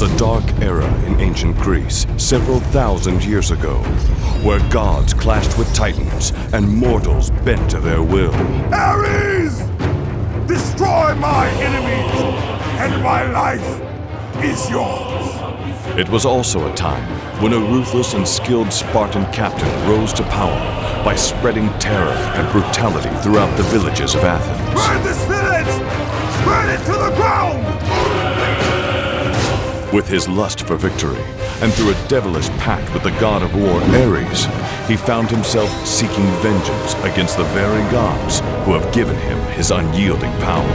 was a dark era in ancient Greece, several thousand years ago, where gods clashed with titans and mortals bent to their will. Ares! Destroy my enemies, and my life is yours. It was also a time when a ruthless and skilled Spartan captain rose to power by spreading terror and brutality throughout the villages of Athens. Burn this village! Burn it to the ground! With his lust for victory, and through a devilish pact with the god of war Ares, he found himself seeking vengeance against the very gods who have given him his unyielding power.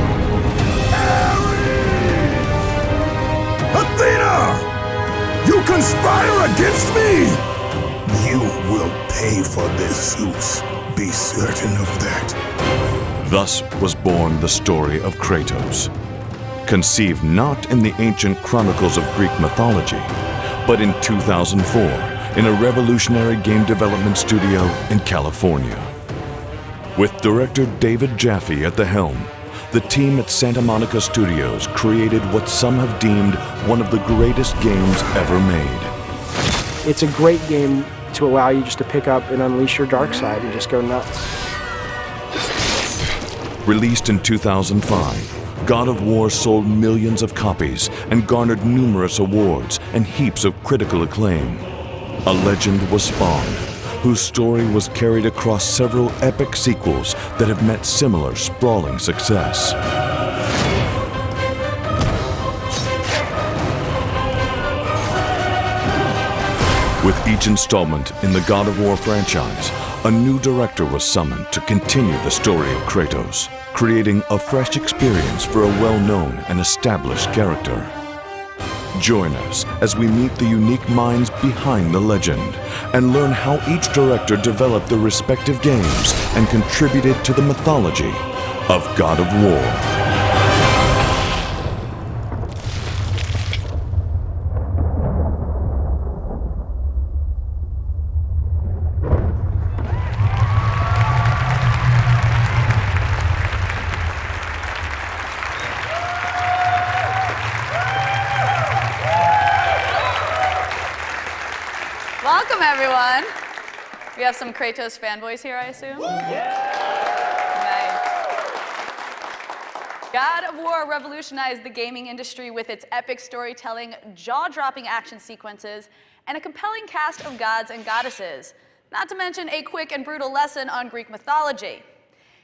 Athena! You conspire against me? You will pay for this, Zeus. Be certain of that. Thus was born the story of Kratos, conceived not in the ancient chronicles of Greek mythology, but in 2004 in a revolutionary game development studio in California. With director David Jaffe at the helm, the team at Santa Monica Studios created what some have deemed one of the greatest games ever made. It's a great game to allow you just to pick up and unleash your dark side and just go nuts. Released in 2005, God of War sold millions of copies and garnered numerous awards and heaps of critical acclaim. A legend was spawned, whose story was carried across several epic sequels that have met similar sprawling success. With each installment in the God of War franchise, a new director was summoned to continue the story of Kratos, creating a fresh experience for a well-known and established character. Join us as we meet the unique minds behind the legend and learn how each director developed their respective games and contributed to the mythology of God of War. Welcome, everyone. We have some Kratos fanboys here, I assume? Nice. God of War revolutionized the gaming industry with its epic storytelling, jaw-dropping action sequences, and a compelling cast of gods and goddesses, not to mention a quick and brutal lesson on Greek mythology.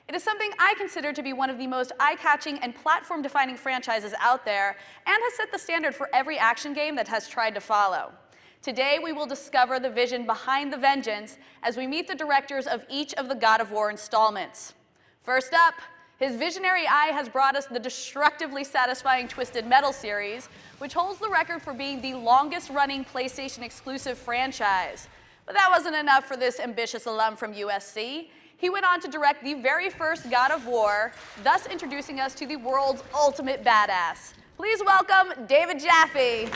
It is something I consider to be one of the most eye-catching and platform-defining franchises out there, and has set the standard for every action game that has tried to follow. Today, we will discover the vision behind the vengeance as we meet the directors of each of the God of War installments. First up, his visionary eye has brought us the destructively satisfying Twisted Metal series, which holds the record for being the longest-running PlayStation exclusive franchise. But that wasn't enough for this ambitious alum from USC. He went on to direct the very first God of War, thus introducing us to the world's ultimate badass. Please welcome David Jaffe.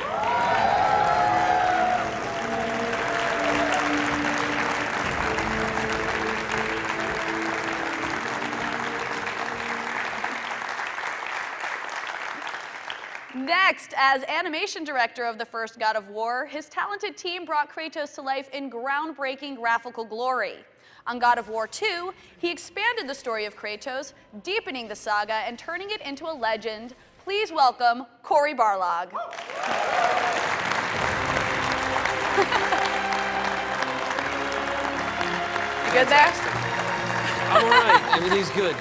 Next, as animation director of the first God of War, his talented team brought Kratos to life in groundbreaking graphical glory. On God of War 2, he expanded the story of Kratos, deepening the saga and turning it into a legend. Please welcome Cory Barlog. You good there? I'm all right. Everything's good.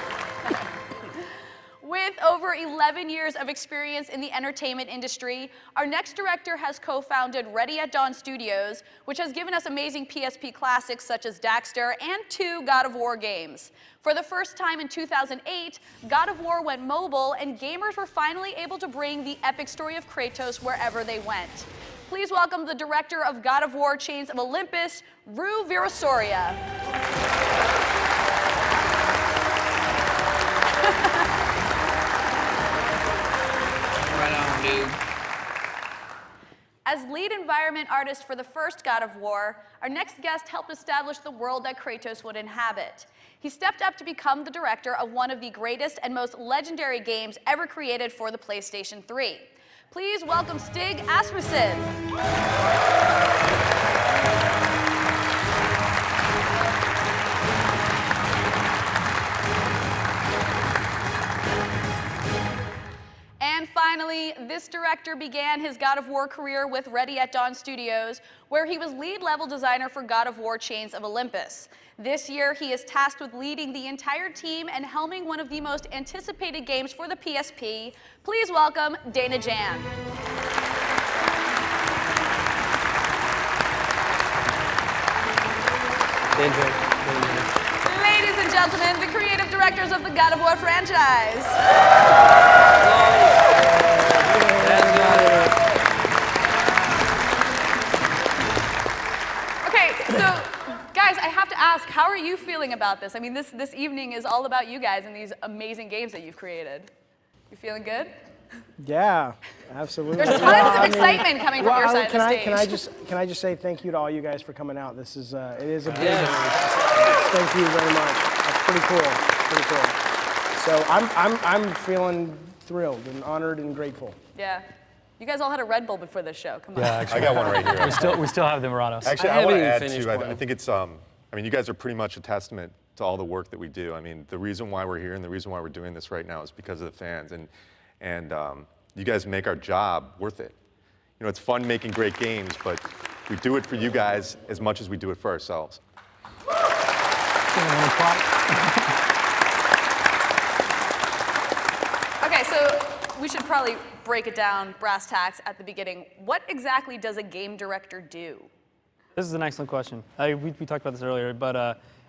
With over 11 years of experience in the entertainment industry, our next director has co-founded Ready at Dawn Studios, which has given us amazing PSP classics such as Daxter and 2 God of War games. For the first time in 2008, God of War went mobile, and gamers were finally able to bring the epic story of Kratos wherever they went. Please welcome the director of God of War Chains of Olympus, Rue Virasoria. As lead environment artist for the first God of War, our next guest helped establish the world that Kratos would inhabit. He stepped up to become the director of one of the greatest and most legendary games ever created for the PlayStation 3. Please welcome Stig Asmussen. And finally, this director began his God of War career with Ready at Dawn Studios, where he was lead level designer for God of War Chains of Olympus. This year, he is tasked with leading the entire team and helming one of the most anticipated games for the PSP. Please welcome Dana Jan. Ladies and gentlemen, the creative directors of the God of War franchise. Okay, so guys, I have to ask, how are you feeling about this? I mean, this evening is all about you guys and these amazing games that you've created. You feeling good? Yeah, absolutely. There's tons of excitement coming from your side of the stage. Can I just say thank you to all you guys for coming out? This is it is a big Thank you very much. That's pretty cool. Pretty cool. So I'm feeling thrilled and honored and grateful. Yeah. You guys all had a Red Bull before this show. Come on. Yeah, actually, I got one right here. We still have the Muranos. Actually, I want to add too. I think it's. I mean, you guys are pretty much a testament to all the work that we do. I mean, the reason why we're here and the reason why we're doing this right now is because of the fans, and you guys make our job worth it. You know, it's fun making great games, but we do it for you guys as much as we do it for ourselves. Okay, so we should probably break it down, brass tacks, at the beginning. What exactly does a game director do? This is an excellent question. We talked about this earlier, but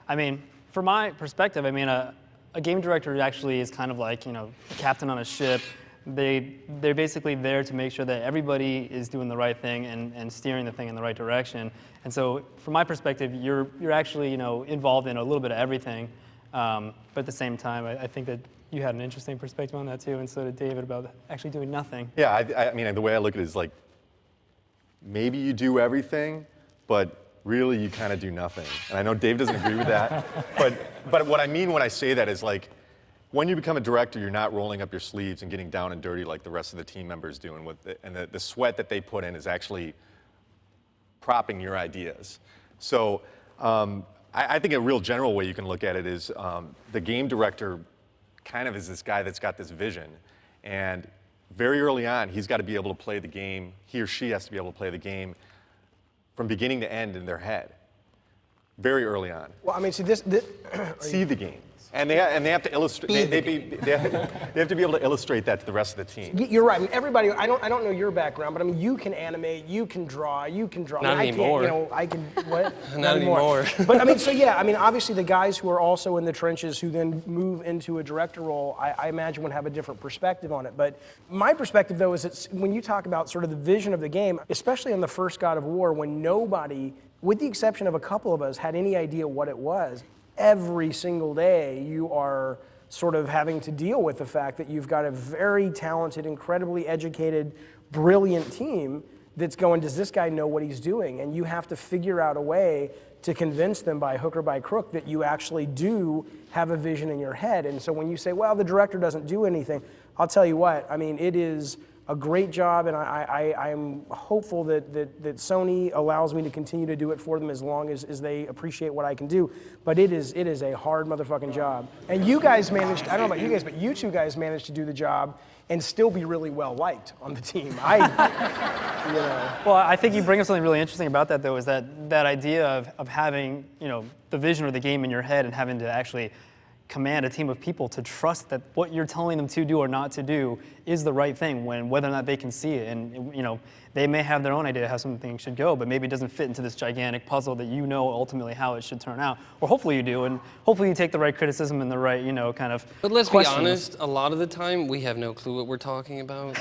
I mean, from my perspective, I mean, a game director actually is kind of like, you know, a captain on a ship. They're basically there to make sure that everybody is doing the right thing and steering the thing in the right direction. And so, from my perspective, you're actually, you know, involved in a little bit of everything. But at the same time, I think that you had an interesting perspective on that too, and so did David, about actually doing nothing. Yeah, I mean, the way I look at it is like, maybe you do everything, but really you kind of do nothing. And I know Dave doesn't agree with that, but what I mean when I say that is like, when you become a director, you're not rolling up your sleeves and getting down and dirty like the rest of the team members do, and the sweat that they put in is actually propping your ideas. So I think a real general way you can look at it is the game director kind of is this guy that's got this vision, and very early on, he's got to be able to play the game, he or she has to be able to play the game from beginning to end in their head, very early on. Well, I mean, see see the game. And they have to illustrate. They have to be able to illustrate that to the rest of the team. You're right. I mean, everybody. I don't know your background, but I mean, you can animate, you can draw, Not anymore. I can. What? Not anymore. But I mean, so yeah. I mean, obviously, the guys who are also in the trenches, who then move into a director role, I imagine would have a different perspective on it. But my perspective, though, is it's when you talk about sort of the vision of the game, especially in the first God of War, when nobody, with the exception of a couple of us, had any idea what it was. Every single day, you are sort of having to deal with the fact that you've got a very talented, incredibly educated, brilliant team that's going, does this guy know what he's doing? And you have to figure out a way to convince them by hook or by crook that you actually do have a vision in your head. And so when you say, well, the director doesn't do anything, I'll tell you what, I mean, it is a great job, and I'm hopeful that Sony allows me to continue to do it for them as long as they appreciate what I can do. But it is a hard motherfucking job. And you guys managed, I don't know about you guys, but you two guys managed to do the job and still be really well liked on the team. You know. Well, I think you bring up something really interesting about that, though, is that idea of having, you know, the vision of the game in your head and having to actually command a team of people to trust that what you're telling them to do or not to do is the right thing, when whether or not they can see it. And you know, they may have their own idea of how something should go, but maybe it doesn't fit into this gigantic puzzle that you know ultimately how it should turn out. Or hopefully you do, and hopefully you take the right criticism and the right, you know, kind of But let's questions. be honest, a lot of the time we have no clue what we're talking about.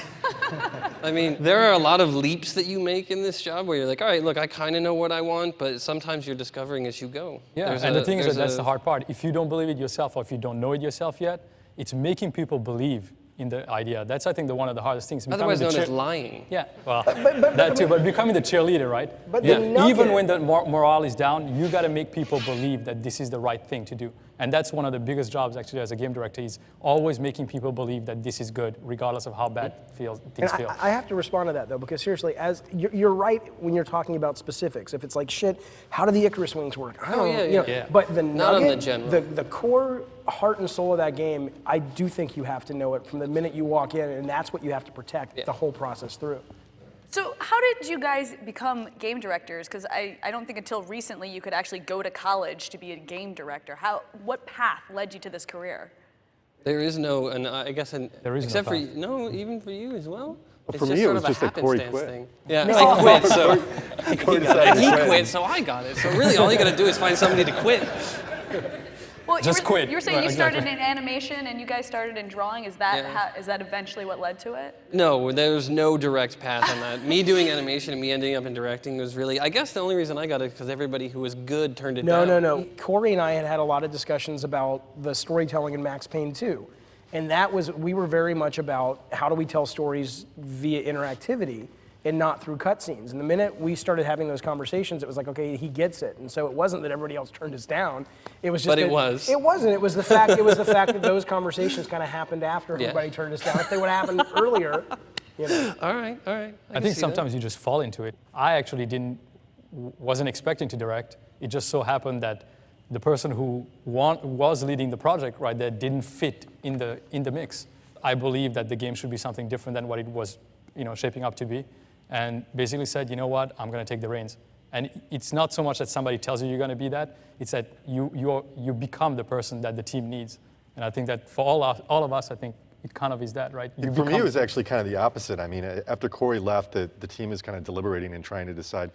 I mean, there are a lot of leaps that you make in this job where you're like, all right, look, I kind of know what I want, but sometimes you're discovering as you go. Yeah, and the thing is that's the hard part. If you don't believe it yourself, or if you don't know it yourself yet, it's making people believe in the idea. That's, I think, one of the hardest things. Otherwise known as lying. Yeah, well, that too, but becoming the cheerleader, right? But even when the morale is down, you got to make people believe that this is the right thing to do. And that's one of the biggest jobs, actually, as a game director, is always making people believe that this is good, regardless of how bad things feel. I have to respond to that, though, because seriously, as you're right when you're talking about specifics. If it's like, shit, how do the Icarus wings work? I don't know. You know, but the nugget, the core heart and soul of that game, I do think you have to know it from the minute you walk in, and that's what you have to protect the whole process through. So how did you guys become game directors? Because I don't think until recently you could actually go to college to be a game director. What path led you to this career? There is no, and I guess, except for even for you as well. For me, it was just that Corey quit. Thing. Yeah, I quit, so he quit, so I got it. So really, all you got to do is find somebody to quit. Well, quit. You were saying you started in animation and you guys started in drawing. Is that is that eventually what led to it? No, there was no direct path on that. Me doing animation and me ending up in directing was really, I guess the only reason I got it because everybody who was good turned it down. No. Corey and I had a lot of discussions about the storytelling in Max Payne 2. And we were very much about how do we tell stories via interactivity and not through cutscenes. And the minute we started having those conversations, it was like, okay, he gets it. And so it wasn't that everybody else turned us down. It was just But it was. It wasn't. It was the fact that those conversations kind of happened after everybody turned us down. If they would have happened earlier, you know. All right. I think sometimes you just fall into it. I actually wasn't expecting to direct. It just so happened that the person who was leading the project right there didn't fit in the mix. I believe that the game should be something different than what it was, shaping up to be, and basically said, you know what, I'm going to take the reins. And it's not so much that somebody tells you you're going to be that; it's that you become the person that the team needs. And I think that for all of us, I think it kind of is that, right? For me, it was actually kind of the opposite. I mean, after Corey left, the team is kind of deliberating and trying to decide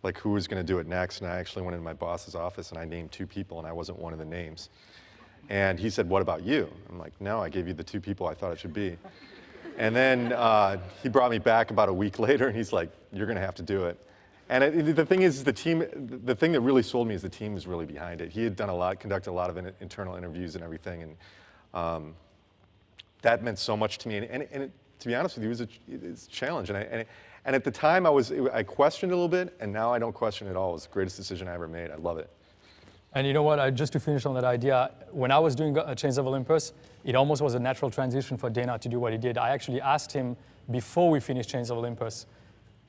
like who was going to do it next, and I actually went into my boss's office and I named 2 people, and I wasn't one of the names. And he said, "What about you?" I'm like, "No, I gave you the 2 people I thought it should be." And then he brought me back about a week later, and he's like, "You're going to have to do it." And the thing is, the thing that really sold me is the team was really behind it. He had done conducted a lot of internal interviews and everything, and that meant so much to me. And to be honest with you, it was a challenge. And at the time, I questioned a little bit, and now I don't question at all. It was the greatest decision I ever made. I love it. And you know what, just to finish on that idea, when I was doing Chains of Olympus, it almost was a natural transition for Dana to do what he did. I actually asked him before we finished Chains of Olympus,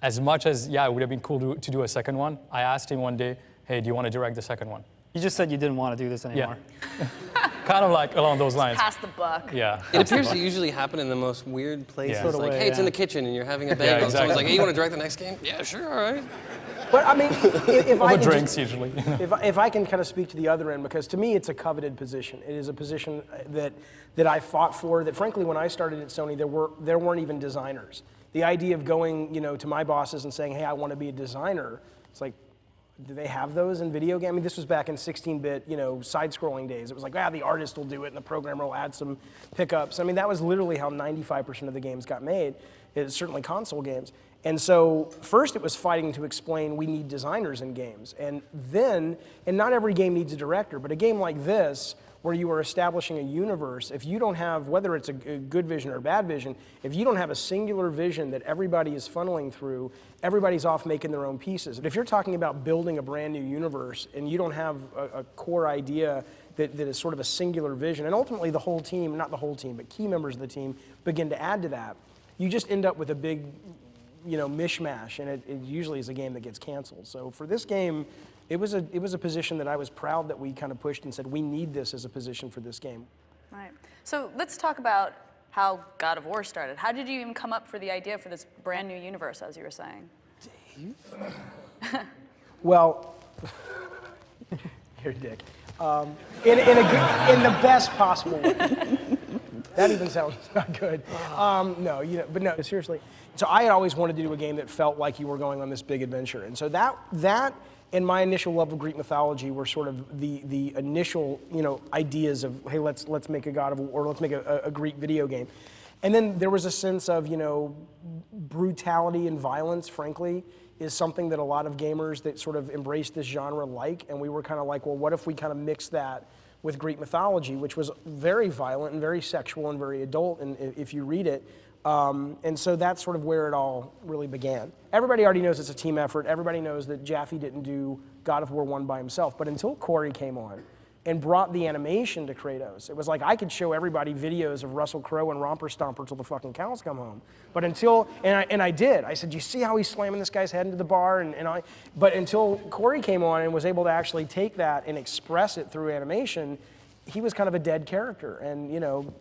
as much as, it would have been cool to do a second one, I asked him one day, hey, do you want to direct the second one? You just said you didn't want to do this anymore. Yeah. Kind of like along those lines. Pass the buck. Yeah. It appears to usually happen in the most weird places. Yeah. Like, hey, it's in the kitchen and you're having a bagel. exactly. And someone's like, hey, you want to direct the next game? Yeah, sure, all right. But I mean, if I Over can drinks usually. if I can kind of speak to the other end, because to me it's a coveted position. It is a position that I fought for. That frankly, when I started at Sony, there weren't even designers. The idea of going, to my bosses and saying, hey, I want to be a designer. It's like, do they have those in video games? I mean, this was back in 16-bit, side-scrolling days. It was like, the artist will do it and the programmer will add some pickups. I mean, that was literally how 95% of the games got made. It's certainly console games. And so first it was fighting to explain we need designers in games. And not every game needs a director, but a game like this, where you are establishing a universe, if you don't have, whether it's a good vision or a bad vision, if you don't have a singular vision that everybody is funneling through, everybody's off making their own pieces. If you're talking about building a brand new universe and you don't have a core idea that is sort of a singular vision, and ultimately the whole team, not the whole team, but key members of the team begin to add to that, you just end up with a big mishmash, and it usually is a game that gets canceled. So for this game, it was a position that I was proud that we kind of pushed and said, we need this as a position for this game. All right. So let's talk about how God of War started. How did you even come up for the idea for this brand new universe, as you were saying? Well, you're a dick. In the best possible way. That even sounds not good. But no, seriously. So I had always wanted to do a game that felt like you were going on this big adventure. And so that and my initial love of Greek mythology were sort of the initial, ideas of, hey, let's make a God of War, or let's make a Greek video game. And then there was a sense of, brutality and violence, frankly, is something that a lot of gamers that sort of embrace this genre like. And we were kind of like, well, what if we kind of mix that with Greek mythology, which was very violent and very sexual and very adult, and if you read it. And so that's sort of where it all really began. Everybody already knows it's a team effort. Everybody knows that Jaffe didn't do God of War 1 by himself. But until Corey came on and brought the animation to Kratos, it was like I could show everybody videos of Russell Crowe and Romper Stomper till the fucking cows come home. But until, and I did. I said, you see how he's slamming this guy's head into the bar? But until Corey came on and was able to actually take that and express it through animation, he was kind of a dead character. And, you know,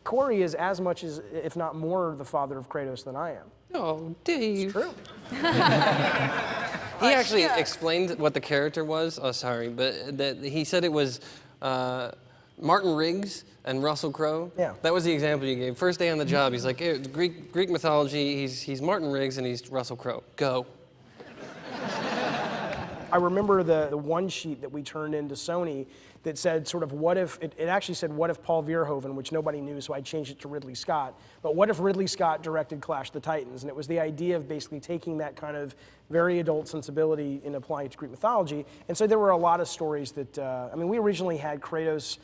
Corey is as much as, if not more, the father of Kratos than I am. Oh, Dave. It's true. He actually explained what the character was. Oh, sorry, but he said it was Martin Riggs and Russell Crowe. Yeah. That was the example you gave. First day on the job, he's like, hey, Greek mythology, he's Martin Riggs and he's Russell Crowe. Go. I remember the one sheet that we turned into Sony that said sort of what if, it actually said what if Paul Verhoeven, which nobody knew, so I changed it to Ridley Scott, but what if Ridley Scott directed Clash of the Titans? And it was the idea of basically taking that kind of very adult sensibility and applying it to Greek mythology. And so there were a lot of stories that, I mean, we originally had Kratos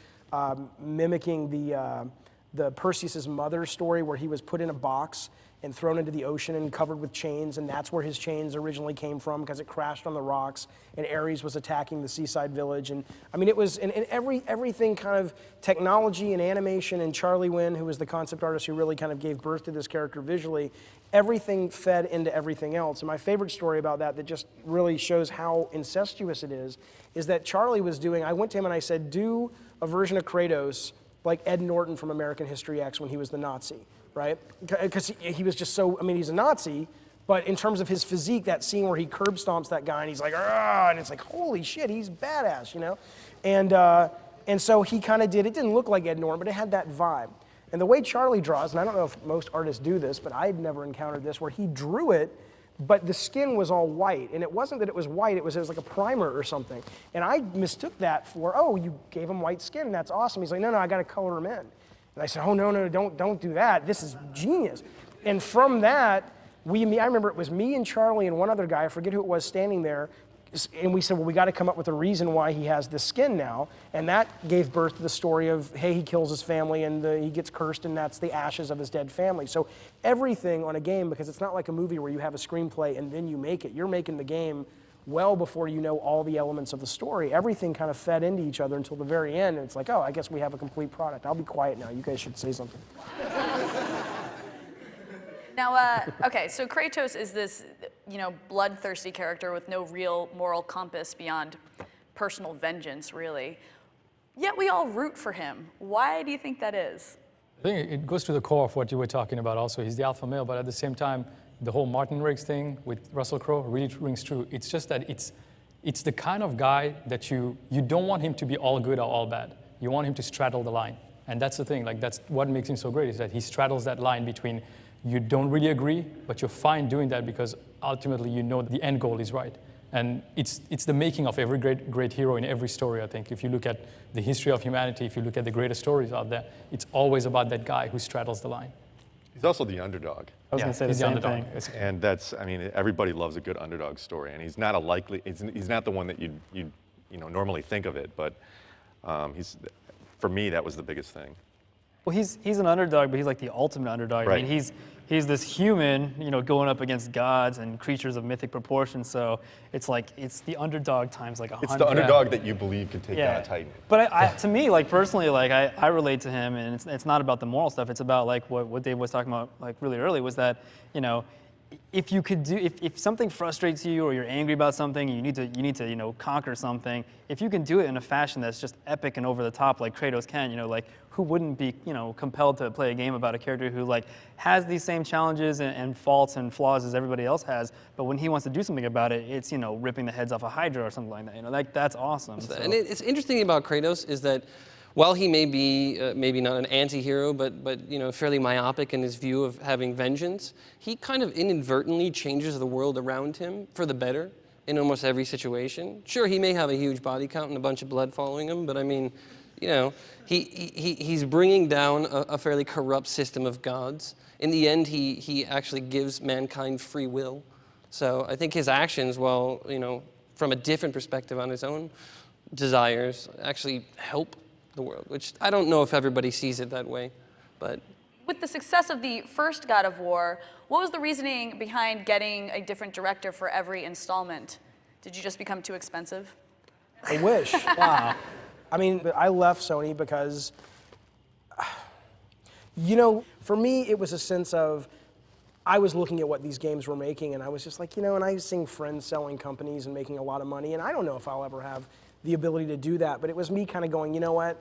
mimicking the Perseus' mother story where he was put in a box and thrown into the ocean and covered with chains, and that's where his chains originally came from because it crashed on the rocks, and Ares was attacking the seaside village. And I mean, it was, and everything kind of technology and animation, and Charlie Wynn, who was the concept artist who really kind of gave birth to this character visually, everything fed into everything else. And my favorite story about that just really shows how incestuous it is that Charlie was doing, I went to him and I said, do a version of Kratos like Ed Norton from American History X when he was the Nazi. Right? Because he was just so, I mean, he's a Nazi, but in terms of his physique, that scene where he curb stomps that guy and he's like, ah, and it's like, holy shit, he's badass, you know? And so he kind of did, it didn't look like Ed Norton, but it had that vibe. And the way Charlie draws, and I don't know if most artists do this, but I'd never encountered this, where he drew it, but the skin was all white. And it wasn't that it was white, it was like a primer or something. And I mistook that for, oh, you gave him white skin, that's awesome. He's like, no, I got to color him in. And I said, oh, no, don't do that. This is genius. And from that, I remember it was me and Charlie and one other guy, I forget who it was, standing there, and we said, well, we got to come up with a reason why he has this skin now. And that gave birth to the story of, hey, he kills his family and he gets cursed, and that's the ashes of his dead family. So everything on a game, because it's not like a movie where you have a screenplay and then you make it. You're making the game well before you know all the elements of the story. Everything kind of fed into each other until the very end, and it's like, oh, I guess we have a complete product. I'll be quiet now. You guys should say something. Now, okay, so Kratos is this, you know, bloodthirsty character with no real moral compass beyond personal vengeance, really. Yet we all root for him. Why do you think that is? I think it goes to the core of what you were talking about also. He's the alpha male, but at the same time, the whole Martin Riggs thing with Russell Crowe really rings true. It's just that it's the kind of guy that you don't want him to be all good or all bad. You want him to straddle the line. And that's the thing, like that's what makes him so great, is that he straddles that line between you don't really agree, but you're fine doing that because ultimately you know the end goal is right. And it's the making of every great hero in every story, I think. If you look at the history of humanity, if you look at the greatest stories out there, it's always about that guy who straddles the line. He's also the underdog. I was going to say the same thing. And that's, I mean, everybody loves a good underdog story, and he's not he's not the one that you normally think of it, but for me, that was the biggest thing. Well, he's an underdog, but he's like the ultimate underdog. Right. I mean, he's this human, you know, going up against gods and creatures of mythic proportions. So it's like it's the underdog times like 100. It's the underdog that you believe could take down a Titan. But to me, like personally, like I relate to him, and it's not about the moral stuff. It's about like what Dave was talking about like really early, was that, you know, if you could do, if something frustrates you or you're angry about something, you need to, you know, conquer something. If you can do it in a fashion that's just epic and over the top, like Kratos can, you know, like who wouldn't be, you know, compelled to play a game about a character who like has these same challenges and faults and flaws as everybody else has, but when he wants to do something about it, it's, you know, ripping the heads off a Hydra or something like that. You know, like that's awesome. So. And it's interesting about Kratos is that while he may be maybe not an anti-hero, but you know, fairly myopic in his view of having vengeance, he kind of inadvertently changes the world around him for the better in almost every situation. Sure, he may have a huge body count and a bunch of blood following him, but I mean, you know, he's bringing down a fairly corrupt system of gods. In the end, he actually gives mankind free will. So I think his actions, while, you know, from a different perspective on his own, desires actually help the world, which I don't know if everybody sees it that way, but. With the success of the first God of War, what was the reasoning behind getting a different director for every installment? Did you just become too expensive? I wish. Wow. I mean, I left Sony because, for me, it was a sense of, I was looking at what these games were making, and I was just like, and I was seeing friends selling companies and making a lot of money, and I don't know if I'll ever have the ability to do that, but it was me kind of going, you know what?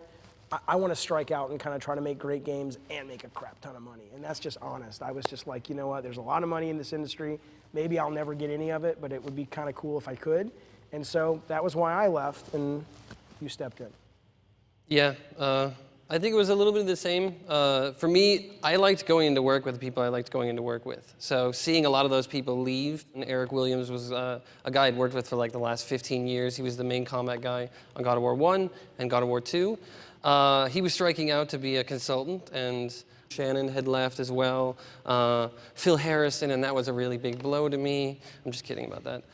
I want to strike out and kind of try to make great games and make a crap ton of money. And that's just honest. I was just like, you know what, there's a lot of money in this industry. Maybe I'll never get any of it, but it would be kind of cool if I could. And so that was why I left, and you stepped in. Yeah, I think it was a little bit of the same. For me, I liked going into work with the people I liked going into work with. So seeing a lot of those people leave, and Eric Williams was a guy I'd worked with for like the last 15 years. He was the main combat guy on God of War 1 and God of War 2. He was striking out to be a consultant, and Shannon had left as well. Phil Harrison, and that was a really big blow to me. I'm just kidding about that.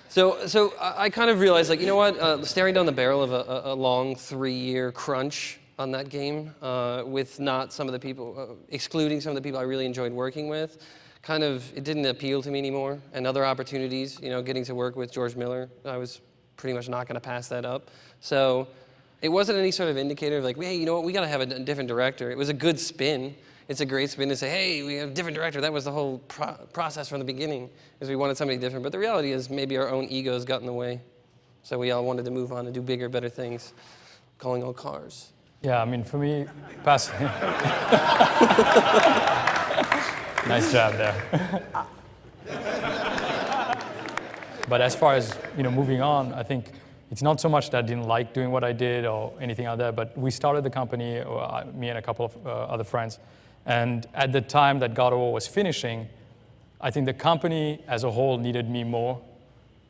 So I kind of realized, like, you know what, staring down the barrel of a long 3-year crunch on that game with not some of the people, excluding some of the people I really enjoyed working with, kind of, it didn't appeal to me anymore. And other opportunities, getting to work with George Miller, I was pretty much not going to pass that up. So it wasn't any sort of indicator of like, hey, you know what, we got to have a different director. It was a good spin. It's a great spin to say, hey, we have a different director. That was the whole process from the beginning, is we wanted somebody different. But the reality is maybe our own egos got in the way. So we all wanted to move on and do bigger, better things, calling all cars. Yeah, I mean, for me, passing. Nice job there. But as far as moving on, I think it's not so much that I didn't like doing what I did or anything like that, but we started the company, me and a couple of other friends, and at the time that God of War was finishing, I think the company as a whole needed me more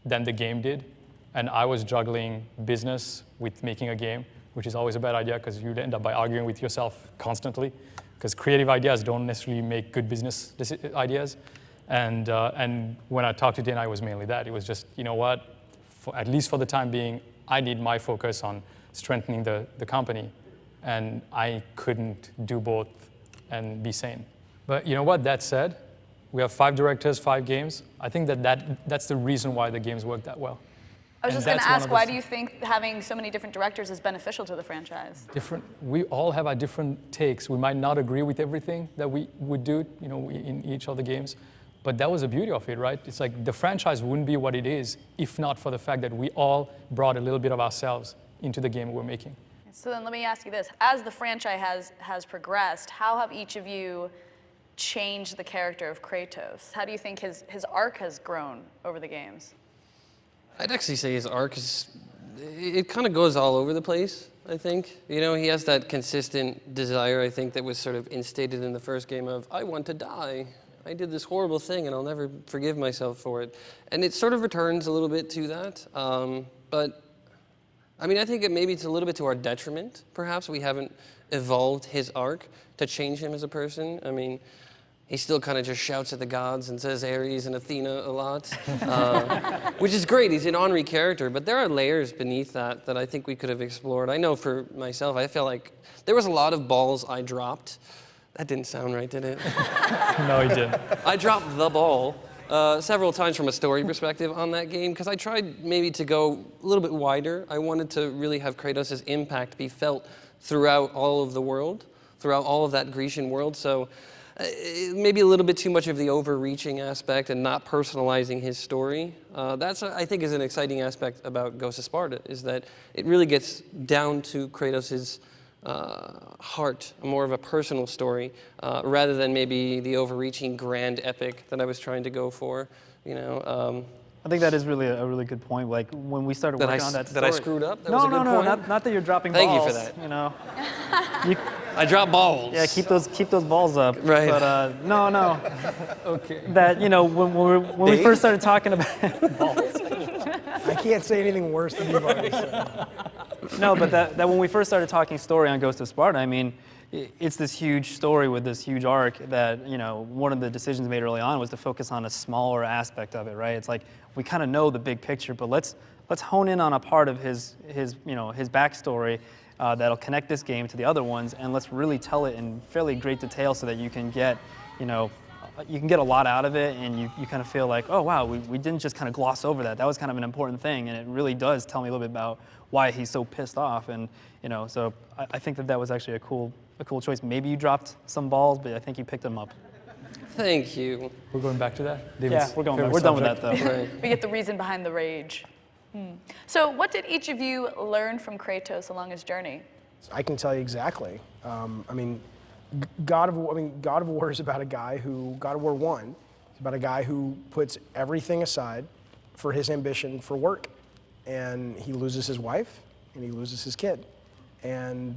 than the game did, and I was juggling business with making a game, which is always a bad idea because you'd end up by arguing with yourself constantly, because creative ideas don't necessarily make good business ideas. And when I talked to Dan, it was mainly that. It was just, you know what, at least for the time being, I need my focus on strengthening the company. And I couldn't do both and be sane. But you know what, that said, we have 5 directors, 5 games. I think that's the reason why the games work that well. I was just going to ask, why do you think having so many different directors is beneficial to the franchise? We all have our different takes. We might not agree with everything that we would do, in each of the games. But that was the beauty of it, right? It's like the franchise wouldn't be what it is if not for the fact that we all brought a little bit of ourselves into the game we're making. So then let me ask you this. As the franchise has progressed, how have each of you changed the character of Kratos? How do you think his arc has grown over the games? I'd actually say his arc it kind of goes all over the place, I think. He has that consistent desire, I think, that was sort of instated in the first game of, I want to die. I did this horrible thing and I'll never forgive myself for it. And it sort of returns a little bit to that. But I mean, I think maybe it's a little bit to our detriment, perhaps. We haven't evolved his arc to change him as a person. I mean, he still kind of just shouts at the gods and says Ares and Athena a lot, which is great. He's an ornery character, but there are layers beneath that I think we could have explored. I know for myself, I felt like there was a lot of balls I dropped. That didn't sound right, did it? No, he didn't. I dropped the ball several times from a story perspective on that game, because I tried maybe to go a little bit wider. I wanted to really have Kratos' impact be felt throughout all of the world, throughout all of that Grecian world. So maybe a little bit too much of the overreaching aspect and not personalizing his story. That's, I think, is an exciting aspect about Ghost of Sparta, is that it really gets down to Kratos' heart, more of a personal story, rather than maybe the overreaching grand epic that I was trying to go for. I think that is really a really good point. Like when we started working on that story. That I screwed up? That no, was a good point? not that you're dropping Thank balls. Thank you for that. I drop balls. Yeah, keep those balls up. Right. But no. Okay. That when we first started talking about balls. I can't say anything worse than you've already said. No, but that when we first started talking story on Ghost of Sparta, I mean, it's this huge story with this huge arc that, you know, one of the decisions made early on was to focus on a smaller aspect of it, right? It's like, we kind of know the big picture, but let's hone in on a part of his backstory that'll connect this game to the other ones, and let's really tell it in fairly great detail so that you can get, you know, you can get a lot out of it, and you kind of feel like, oh wow, we didn't just kind of gloss over that. That was kind of an important thing, and it really does tell me a little bit about why he's so pissed off. And you know, so I think that was actually a cool choice. Maybe you dropped some balls, but I think you picked them up. Thank you. We're going back to that? Yeah, we're going back. We're done with that though. Right. We get the reason behind the rage. So what did each of you learn from Kratos along his journey? I can tell you exactly. I mean, God of War is about a guy who, God of War 1, is about a guy who puts everything aside for his ambition for work. And he loses his wife, and he loses his kid. And,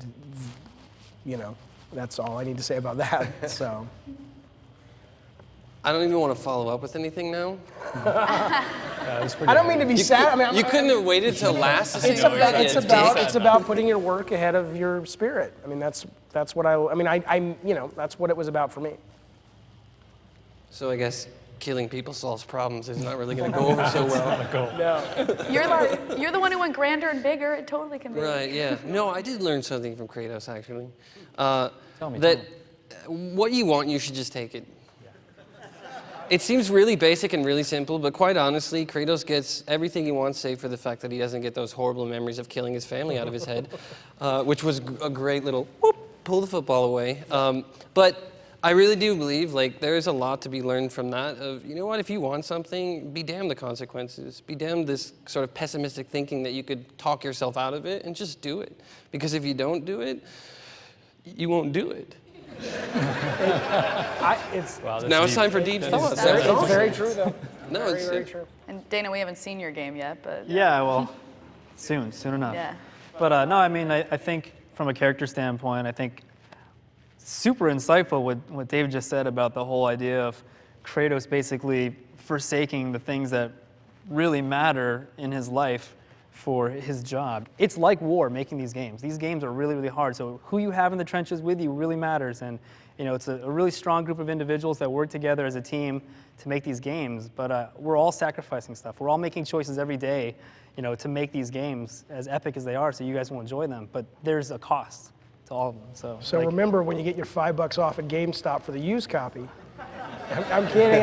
you know, that's all I need to say about that, so. I don't even want to follow up with anything now. I don't mean to be sad. I mean, you couldn't have waited till last to say it's about putting your work ahead of your spirit. I mean, that's what you know, that's what it was about for me. So I guess killing people solves problems is not really going to go over so well. No. You're the one who went grander and bigger. It totally can be. Right, yeah. No, I did learn something from Kratos, actually. Tell me. What you want, you should just take it. It seems really basic and really simple, but quite honestly, Kratos gets everything he wants, save for the fact that he doesn't get those horrible memories of killing his family out of his head, which was a great little whoop, pull the football away. But I really do believe, like, there is a lot to be learned from that of, you know what, if you want something, be damned the consequences. Be damned this sort of pessimistic thinking that you could talk yourself out of it, and just do it. Because if you don't do it, you won't do it. Now it's time for deep thoughts. It's very true, though. No, it's very true. And Dana, we haven't seen your game yet, but Yeah, well, soon enough. yeah. But no, I mean, I think from a character standpoint, I think super insightful what Dave just said about the whole idea of Kratos basically forsaking the things that really matter in his life for his job. It's like war, making these games. These games are really, really hard. So who you have in the trenches with you really matters. And you know, it's a really strong group of individuals that work together as a team to make these games. But we're all sacrificing stuff. We're all making choices every day, you know, to make these games as epic as they are, so you guys will enjoy them. But there's a cost to all of them. So like, remember when you get your $5 off at GameStop for the used copy. I'm kidding.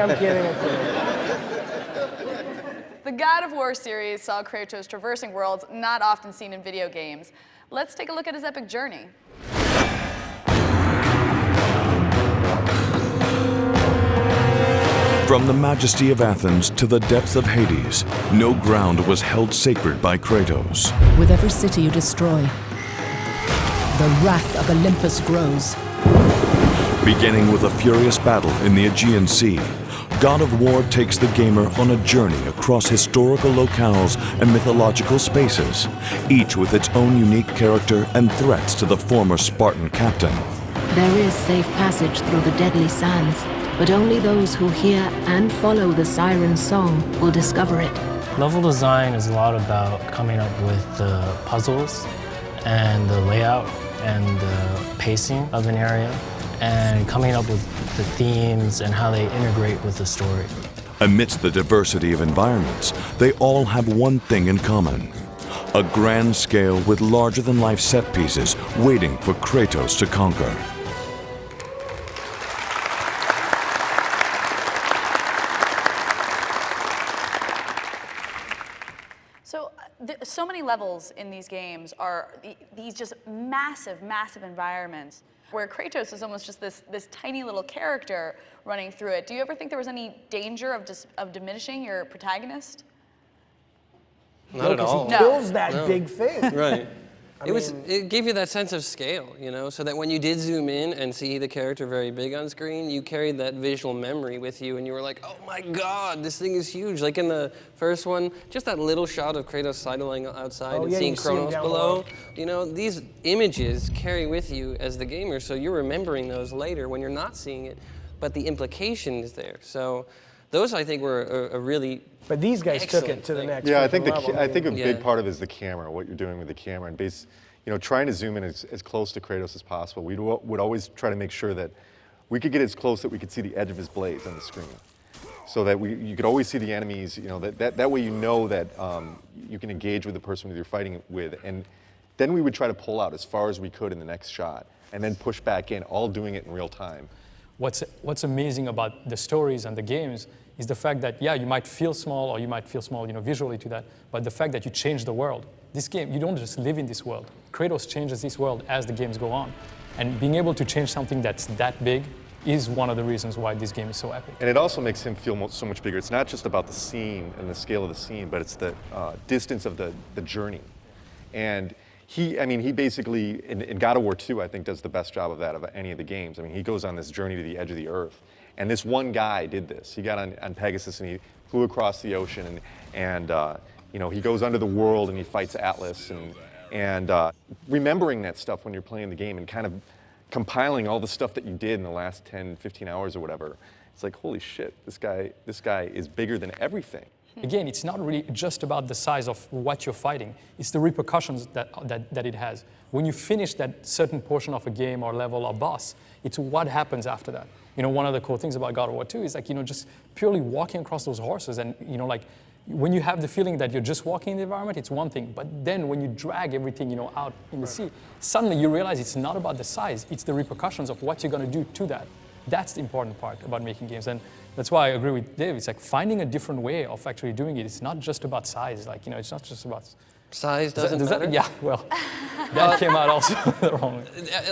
The God of War series saw Kratos traversing worlds not often seen in video games. Let's take a look at his epic journey. From the majesty of Athens to the depths of Hades, no ground was held sacred by Kratos. With every city you destroy, the wrath of Olympus grows. Beginning with a furious battle in the Aegean Sea, God of War takes the gamer on a journey across historical locales and mythological spaces, each with its own unique character and threats to the former Spartan captain. There is safe passage through the deadly sands, but only those who hear and follow the siren's song will discover it. Level design is a lot about coming up with the puzzles and the layout and the pacing of an area, and coming up with the themes and how they integrate with the story. Amidst the diversity of environments, they all have one thing in common: a grand scale with larger-than-life set pieces waiting for Kratos to conquer. So many levels in these games are these just massive, massive environments where Kratos is almost just this tiny little character running through it. Do you ever think there was any danger of diminishing your protagonist? Not at all. He kills that big thing. Right. It gave you that sense of scale, you know, so that when you did zoom in and see the character very big on screen, you carried that visual memory with you, and you were like, oh my God, this thing is huge. Like in the first one, just that little shot of Kratos sidling outside and seeing Kronos below. You know, these images carry with you as the gamer, so you're remembering those later when you're not seeing it, but the implication is there. So those, I think, were a really But these guys took it to the next Yeah, I level. think a big part of it is the camera, what you're doing with the camera. And trying to zoom in as close to Kratos as possible. We would always try to make sure that we could get as close that we could see the edge of his blades on the screen, so that you could always see the enemies. That way that you can engage with the person that you're fighting with, and then we would try to pull out as far as we could in the next shot, and then push back in, all doing it in real time. What's amazing about the stories and the games is the fact that, yeah, you might feel small, or you might feel small, visually to that, but the fact that you change the world. This game, you don't just live in this world. Kratos changes this world as the games go on. And being able to change something that's that big is one of the reasons why this game is so epic. And it also makes him feel so much bigger. It's not just about the scene and the scale of the scene, but it's the distance of the journey. And he basically, in God of War 2, I think, does the best job of that of any of the games. I mean, he goes on this journey to the edge of the earth. And this one guy did this. He got on Pegasus and he flew across the ocean, and he goes under the world and he fights Atlas, and remembering that stuff when you're playing the game and kind of compiling all the stuff that you did in the last 10, 15 hours or whatever. It's like, holy shit, this guy is bigger than everything. Again, it's not really just about the size of what you're fighting. It's the repercussions that it has. When you finish that certain portion of a game or level or boss, it's what happens after that. One of the cool things about God of War 2 is just purely walking across those horses, and when you have the feeling that you're just walking in the environment, it's one thing. But then when you drag everything out in the sea, suddenly you realize it's not about the size, it's the repercussions of what you're going to do to that. That's the important part about making games. And that's why I agree with Dave. It's like finding a different way of actually doing it. It's not just about size. It's not just about... Size doesn't matter? Yeah, well, that came out also wrong.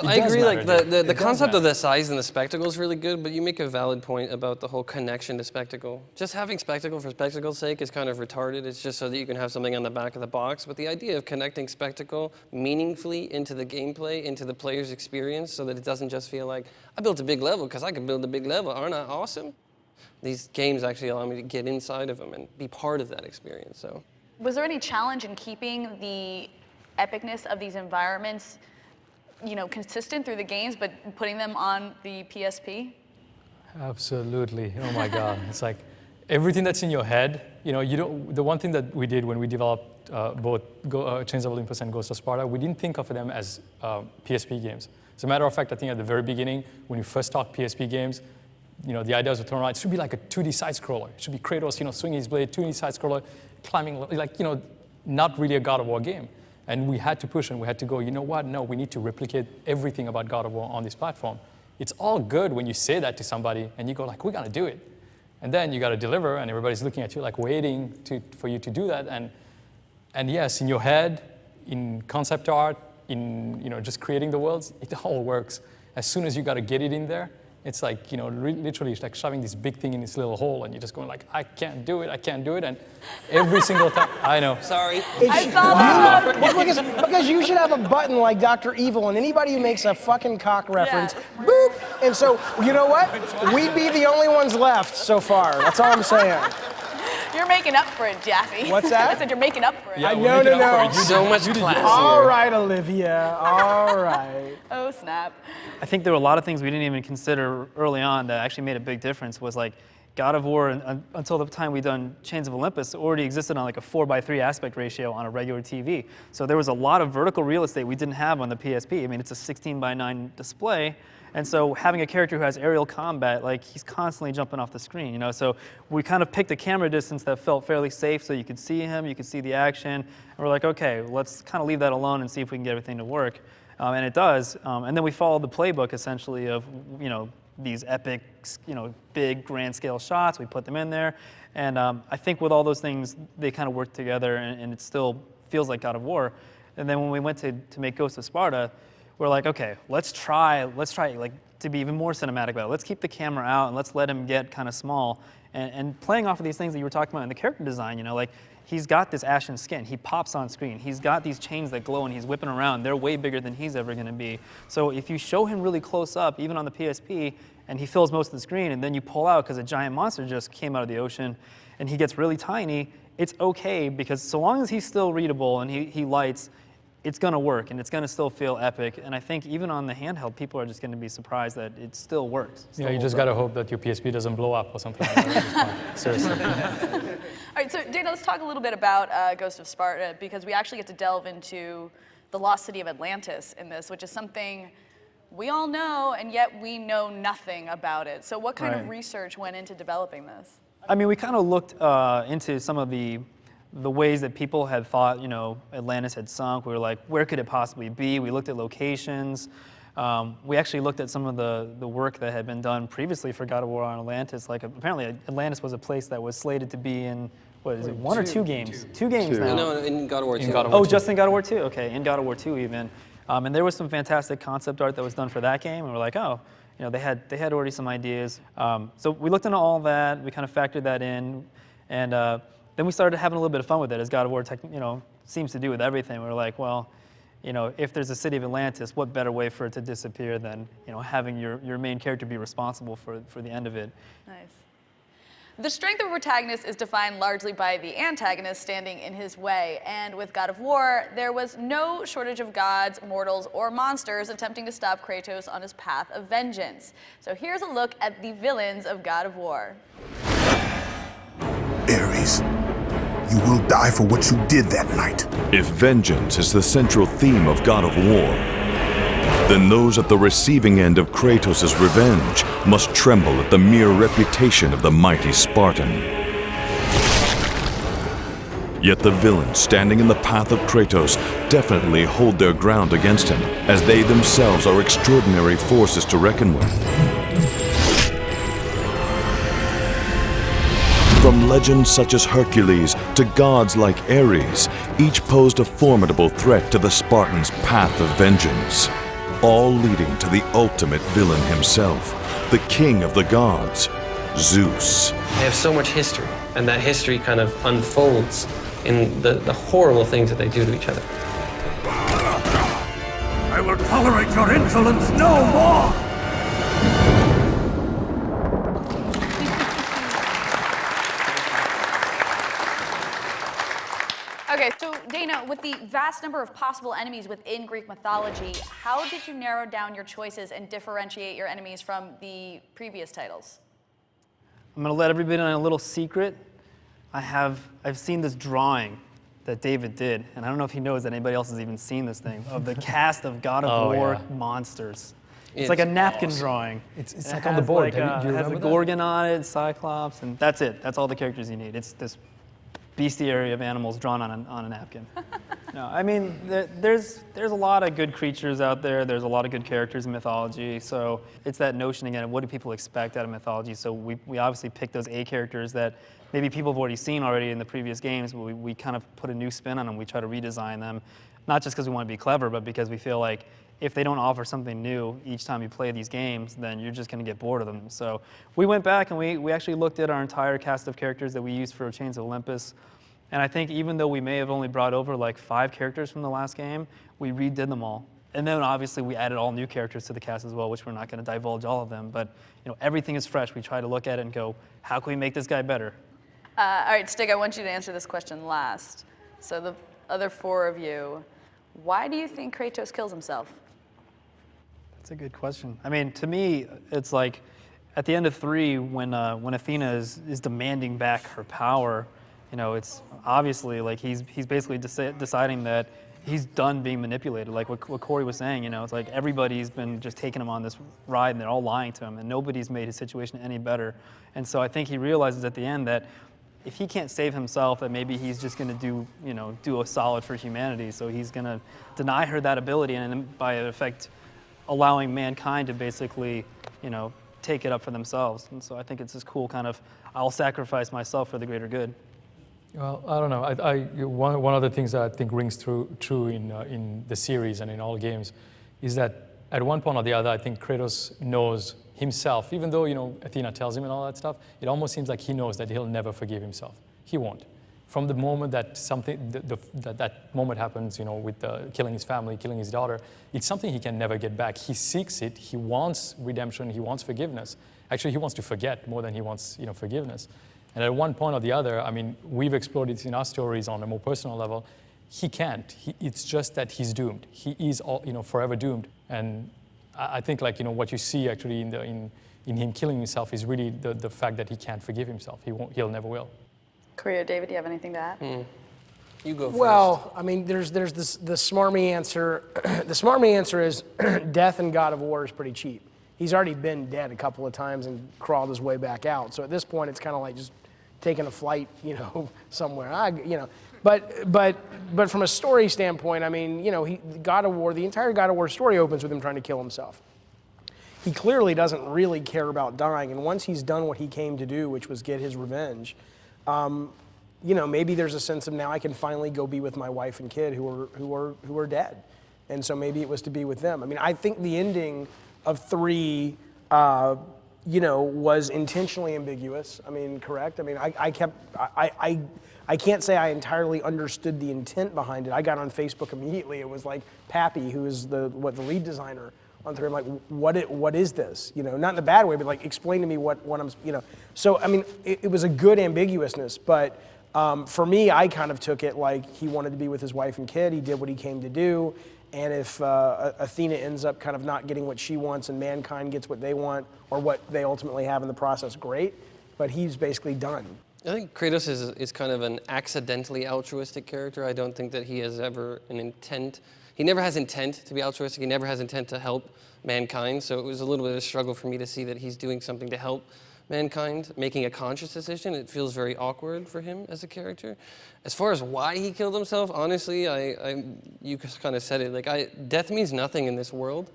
I agree, the concept of the size and the spectacle is really good, but you make a valid point about the whole connection to spectacle. Just having spectacle for spectacle's sake is kind of retarded. It's just so that you can have something on the back of the box. But the idea of connecting spectacle meaningfully into the gameplay, into the player's experience, so that it doesn't just feel like, I built a big level because I can build a big level. Aren't I awesome? These games actually allow me to get inside of them and be part of that experience. So. Was there any challenge in keeping the epicness of these environments, consistent through the games, but putting them on the PSP? Absolutely. Oh my God. It's like everything that's in your head. The one thing that we did when we developed both Chains of Olympus and Ghost of Sparta, we didn't think of them as PSP games. As a matter of fact, I think at the very beginning, when you first talked PSP games, the idea was to turn around. It should be like a 2D side scroller. It should be Kratos, swinging his blade, 2D side scroller, climbing, not really a God of War game. And we had to push and we had to go, you know what? No, we need to replicate everything about God of War on this platform. It's all good when you say that to somebody and you go we're gonna do it. And then you gotta deliver and everybody's looking at you waiting for you to do that. And yes, in your head, in concept art, in just creating the worlds, it all works. As soon as you gotta get it in there, it's literally it's like shoving this big thing in this little hole and you're just going I can't do it, and every single time, I know. Sorry. I saw that. Because you should have a button like Dr. Evil, and anybody who makes a fucking cock reference, boop. And so, you know what? We'd be the only ones left so far. That's all I'm saying. You're making up for it, Jaffe. What's that? I said you're making up for it. Yeah, no. So much class. All right, Olivia. All right. Oh, snap. I think there were a lot of things we didn't even consider early on that actually made a big difference. Was God of War, until the time we'd done Chains of Olympus, already existed on a 4:3 aspect ratio on a regular TV. So there was a lot of vertical real estate we didn't have on the PSP. I mean, it's a 16:9 display. And so having a character who has aerial combat, he's constantly jumping off the screen, So we kind of picked a camera distance that felt fairly safe so you could see him, you could see the action. And we're like, okay, let's kind of leave that alone and see if we can get everything to work. And it does. And then we followed the playbook essentially of, these epic, big grand scale shots. We put them in there. And I think with all those things, they kind of work together and it still feels like God of War. And then when we went to make Ghost of Sparta, we're like, okay, let's try to be even more cinematic about it. Let's keep the camera out and let's let him get kind of small. And playing off of these things that you were talking about in the character design, he's got this ashen skin. He pops on screen. He's got these chains that glow and he's whipping around. They're way bigger than he's ever going to be. So if you show him really close up, even on the PSP, and he fills most of the screen, and then you pull out because a giant monster just came out of the ocean, and he gets really tiny, it's okay because so long as he's still readable and he lights, it's going to work and it's going to still feel epic. And I think even on the handheld, people are just going to be surprised that it still works. Yeah, you just got to hope that your PSP doesn't blow up or something like that. Seriously. All right, so Dana, let's talk a little bit about Ghost of Sparta because we actually get to delve into the lost city of Atlantis in this, which is something we all know, and yet we know nothing about it. So what kind of research went into developing this? I mean, we kind of looked into some of the ways that people had thought, you know, Atlantis had sunk. We were like, where could it possibly be? We looked at locations. We actually looked at some of the work that had been done previously for God of War on Atlantis. Like, apparently Atlantis was a place that was slated to be in, what is it, one or two games? Two games now. No, in God of War 2. Oh, just in God of War 2? Okay, in God of War 2 even. And there was some fantastic concept art that was done for that game, and we're like, oh, you know, they had already some ideas. So we looked into all that, we kind of factored that in, and then we started having a little bit of fun with it, as God of War, you know, seems to do with everything. We were like, well, you know, if there's a city of Atlantis, what better way for it to disappear than, you know, having your main character be responsible for the end of it. Nice. The strength of a protagonist is defined largely by the antagonist standing in his way, and with God of War, there was no shortage of gods, mortals, or monsters attempting to stop Kratos on his path of vengeance. So here's a look at the villains of God of War. Ares, you will die for what you did that night. If vengeance is the central theme of God of War, then those at the receiving end of Kratos' revenge must tremble at the mere reputation of the mighty Spartan. Yet the villains standing in the path of Kratos definitely hold their ground against him, as they themselves are extraordinary forces to reckon with. From legends such as Hercules to gods like Ares, each posed a formidable threat to the Spartans' path of vengeance, all leading to the ultimate villain himself, the king of the gods, Zeus. They have so much history, and that history kind of unfolds in the horrible things that they do to each other. I will tolerate your insolence no more! Okay, so Dana, with the vast number of possible enemies within Greek mythology, how did you narrow down your choices and differentiate your enemies from the previous titles? I'm gonna let everybody in on a little secret. I've seen this drawing that David did, and I don't know if he knows that anybody else has even seen this thing, of the cast of God of War monsters. It's like a napkin drawing. It's like on the board. Like, it has a Gorgon on it, Cyclops, and that's it. That's all the characters you need. It's this bestiary of animals drawn on a napkin. No, I mean, there's a lot of good creatures out there. There's a lot of good characters in mythology. So it's that notion again of what do people expect out of mythology. So we obviously pick those A characters that maybe people have already seen already in the previous games, but we kind of put a new spin on them. We try to redesign them, not just because we want to be clever, but because we feel like if they don't offer something new each time you play these games, then you're just going to get bored of them. So we went back and we actually looked at our entire cast of characters that we used for Chains of Olympus. And I think even though we may have only brought over like 5 characters from the last game, we redid them all. And then obviously we added all new characters to the cast as well, which we're not going to divulge all of them. But you know, everything is fresh. We try to look at it and go, how can we make this guy better? All right, Stig, I want you to answer this question last. So the other 4 of you, why do you think Kratos kills himself? That's a good question. I mean, to me, it's like at the end of 3, when Athena is demanding back her power, you know, it's obviously like he's basically deciding that he's done being manipulated. Like what Corey was saying, you know, it's like everybody's been just taking him on this ride and they're all lying to him and nobody's made his situation any better. And so I think he realizes at the end that if he can't save himself, that maybe he's just going to do a solid for humanity. So he's going to deny her that ability and by effect allowing mankind to basically, you know, take it up for themselves. And so I think it's this cool kind of, I'll sacrifice myself for the greater good. Well, I don't know. One of the things that I think rings true in the series and in all games is that at one point or the other, I think Kratos knows himself, even though, you know, Athena tells him and all that stuff, it almost seems like he knows that he'll never forgive himself. He won't. From the moment that that moment happens, you know, with killing his family, killing his daughter, it's something he can never get back. He seeks it. He wants redemption. He wants forgiveness. Actually, he wants to forget more than he wants, you know, forgiveness. And at one point or the other, I mean, we've explored it in our stories on a more personal level. He can't. It's just that he's doomed. He is, forever doomed. And I think, like, you know, what you see actually in him killing himself is really the fact that he can't forgive himself. He'll never will. Korea, David, do you have anything to add? You go first. Well, I mean, there's the smarmy answer. The smarmy answer is death in God of War is pretty cheap. He's already been dead a couple of times and crawled his way back out. So at this point, it's kind of like just taking a flight, somewhere. But from a story standpoint, I mean, God of War, the entire God of War story opens with him trying to kill himself. He clearly doesn't really care about dying, and once he's done what he came to do, which was get his revenge, maybe there's a sense of now I can finally go be with my wife and kid who are dead, and so maybe it was to be with them. I mean, I think the ending of 3, was intentionally ambiguous. I mean, correct? I mean, I can't say I entirely understood the intent behind it. I got on Facebook immediately. It was like Pappy, who is the lead designer on 3. I'm like, what is this? Not in a bad way, but like explain to me what I'm, So I mean, it was a good ambiguousness, but for me, I kind of took it like he wanted to be with his wife and kid. He did what he came to do. And if Athena ends up kind of not getting what she wants and mankind gets what they want or what they ultimately have in the process, great. But he's basically done. I think Kratos is kind of an accidentally altruistic character. I don't think that he has ever an intent. He never has intent to be altruistic. He never has intent to help mankind. So it was a little bit of a struggle for me to see that he's doing something to help mankind, making a conscious decision. It feels very awkward for him as a character. As far as why he killed himself, honestly, you kind of said it. Like, death means nothing in this world.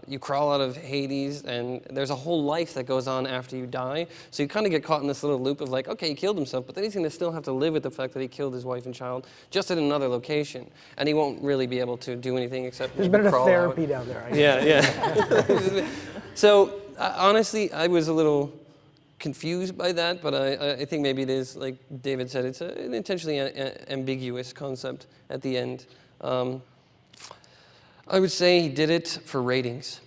You crawl out of Hades, and there's a whole life that goes on after you die. So you kind of get caught in this little loop of like, okay, he killed himself, but then he's going to still have to live with the fact that he killed his wife and child, just in another location, and he won't really be able to do anything except there's better crawl therapy out. down there. Yeah. So honestly, I was a little confused by that, but I think maybe it is, like David said, it's an intentionally ambiguous concept at the end. I would say he did it for ratings.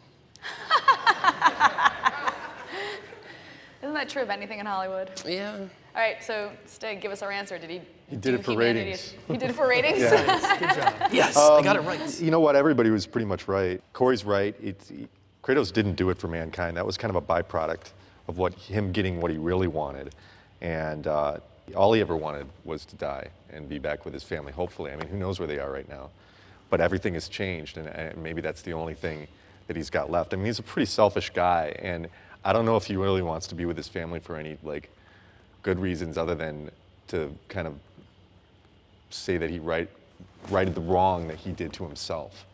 Isn't that true of anything in Hollywood? Yeah. All right, so Stig, give us our answer. Did he? He did it for ratings. He did it for ratings? Yeah. Good job. Yes, I got it right. You know what? Everybody was pretty much right. Corey's right. Kratos didn't do it for mankind. That was kind of a byproduct of him getting what he really wanted. And all he ever wanted was to die and be back with his family, hopefully. I mean, who knows where they are right now? But everything has changed, and maybe that's the only thing that he's got left. I mean, he's a pretty selfish guy, and I don't know if he really wants to be with his family for any good reasons other than to kind of say that he righted the wrong that he did to himself.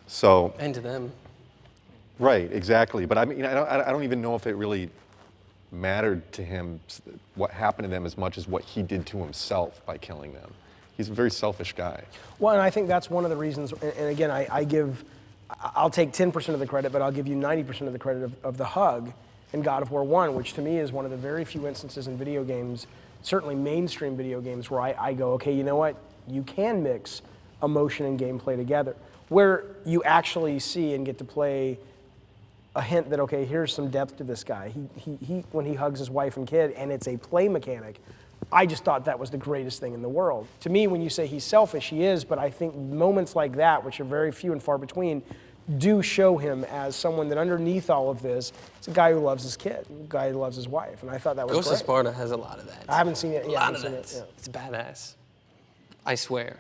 So. And to them. Right, exactly. But I mean, I don't even know if it really mattered to him what happened to them as much as what he did to himself by killing them. He's a very selfish guy. Well, and I think that's one of the reasons, and again, I'll take 10% of the credit, but I'll give you 90% of the credit of the hug in God of War 1, which to me is one of the very few instances in video games, certainly mainstream video games, where I go, okay, you know what? You can mix emotion and gameplay together, where you actually see and get to play a hint that, okay, here's some depth to this guy. He when he hugs his wife and kid, and it's a play mechanic, I just thought that was the greatest thing in the world. To me, when you say he's selfish, he is, but I think moments like that, which are very few and far between, do show him as someone that underneath all of this is a guy who loves his kid, a guy who loves his wife, and I thought that was Ghost great. of Sparta has a lot of that. I haven't seen it. A lot of that. It's badass. I swear.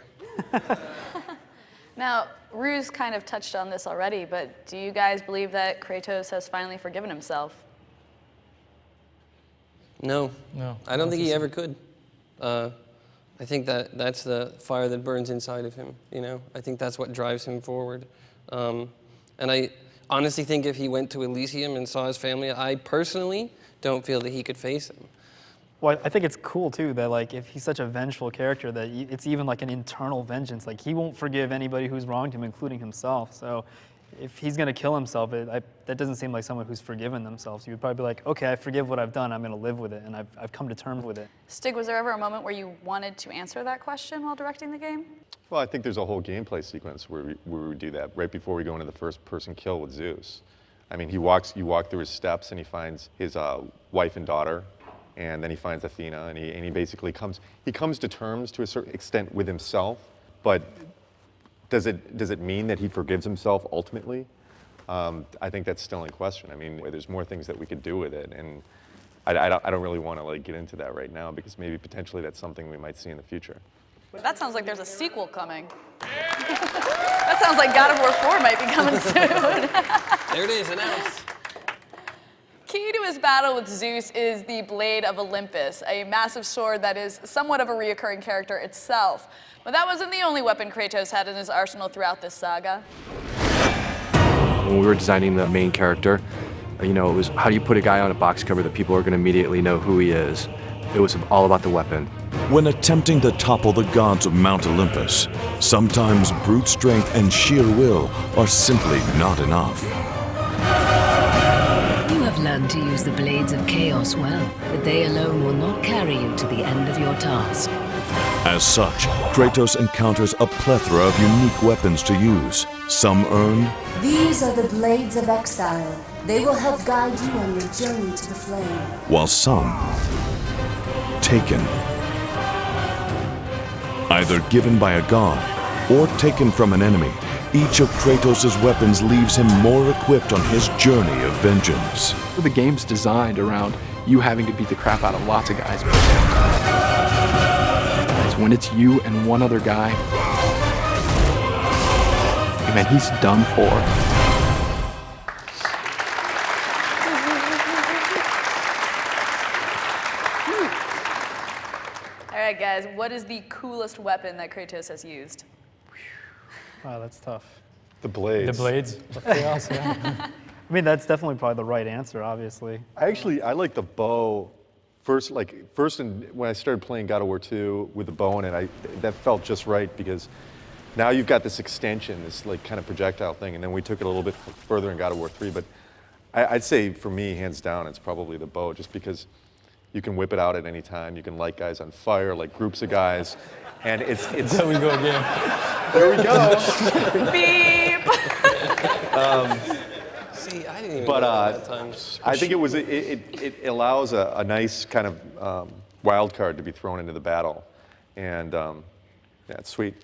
Now, Ruse kind of touched on this already, but do you guys believe that Kratos has finally forgiven himself? No. No. I don't think he ever could. I think that's the fire that burns inside of him, I think that's what drives him forward. And I honestly think if he went to Elysium and saw his family, I personally don't feel that he could face them. Well, I think it's cool too that if he's such a vengeful character that it's even like an internal vengeance. Like he won't forgive anybody who's wronged him, including himself. So if he's gonna kill himself, that doesn't seem like someone who's forgiven themselves. You would probably be like, okay, I forgive what I've done. I'm gonna live with it, and I've come to terms with it. Stig, was there ever a moment where you wanted to answer that question while directing the game? Well, I think there's a whole gameplay sequence where we do that right before we go into the first-person kill with Zeus. I mean, you walk through his steps, and he finds his wife and daughter, and then he finds Athena, and he basically comes to terms to a certain extent with himself, but does it mean that he forgives himself ultimately? I think that's still in question. I mean, there's more things that we could do with it, and I don't really want to get into that right now because maybe potentially that's something we might see in the future. That sounds like there's a sequel coming. That sounds like God of War 4 might be coming soon. There it is, announced. Key to his battle with Zeus is the Blade of Olympus, a massive sword that is somewhat of a reoccurring character itself. But that wasn't the only weapon Kratos had in his arsenal throughout this saga. When we were designing the main character, it was how do you put a guy on a box cover that people are going to immediately know who he is? It was all about the weapon. When attempting to topple the gods of Mount Olympus, sometimes brute strength and sheer will are simply not enough. You have learned to use the Blades of Chaos well, but they alone will not carry you to the end of your task. As such, Kratos encounters a plethora of unique weapons to use, some earned, These are the Blades of Exile. They will help guide you on your journey to the flame. while some taken. Either given by a god or taken from an enemy, each of Kratos' weapons leaves him more equipped on his journey of vengeance. The game's designed around you having to beat the crap out of lots of guys. When it's you and one other guy, man, he's done for. All right, guys, what is the coolest weapon that Kratos has used? Wow, that's tough. The blades. The blades of chaos, yeah. I mean, that's definitely probably the right answer, obviously. I like the bow. First, when I started playing God of War 2 with the bow in it, that felt just right because now you've got this extension, this kind of projectile thing, and then we took it a little bit further in God of War 3. But I'd say for me, hands down, it's probably the bow, just because you can whip it out at any time. You can light guys on fire, like groups of guys, and it's. There we go again. There we go. Beep. See, I didn't even But know that time. I think it allows a nice kind of wild card to be thrown into the battle, and yeah, it's sweet.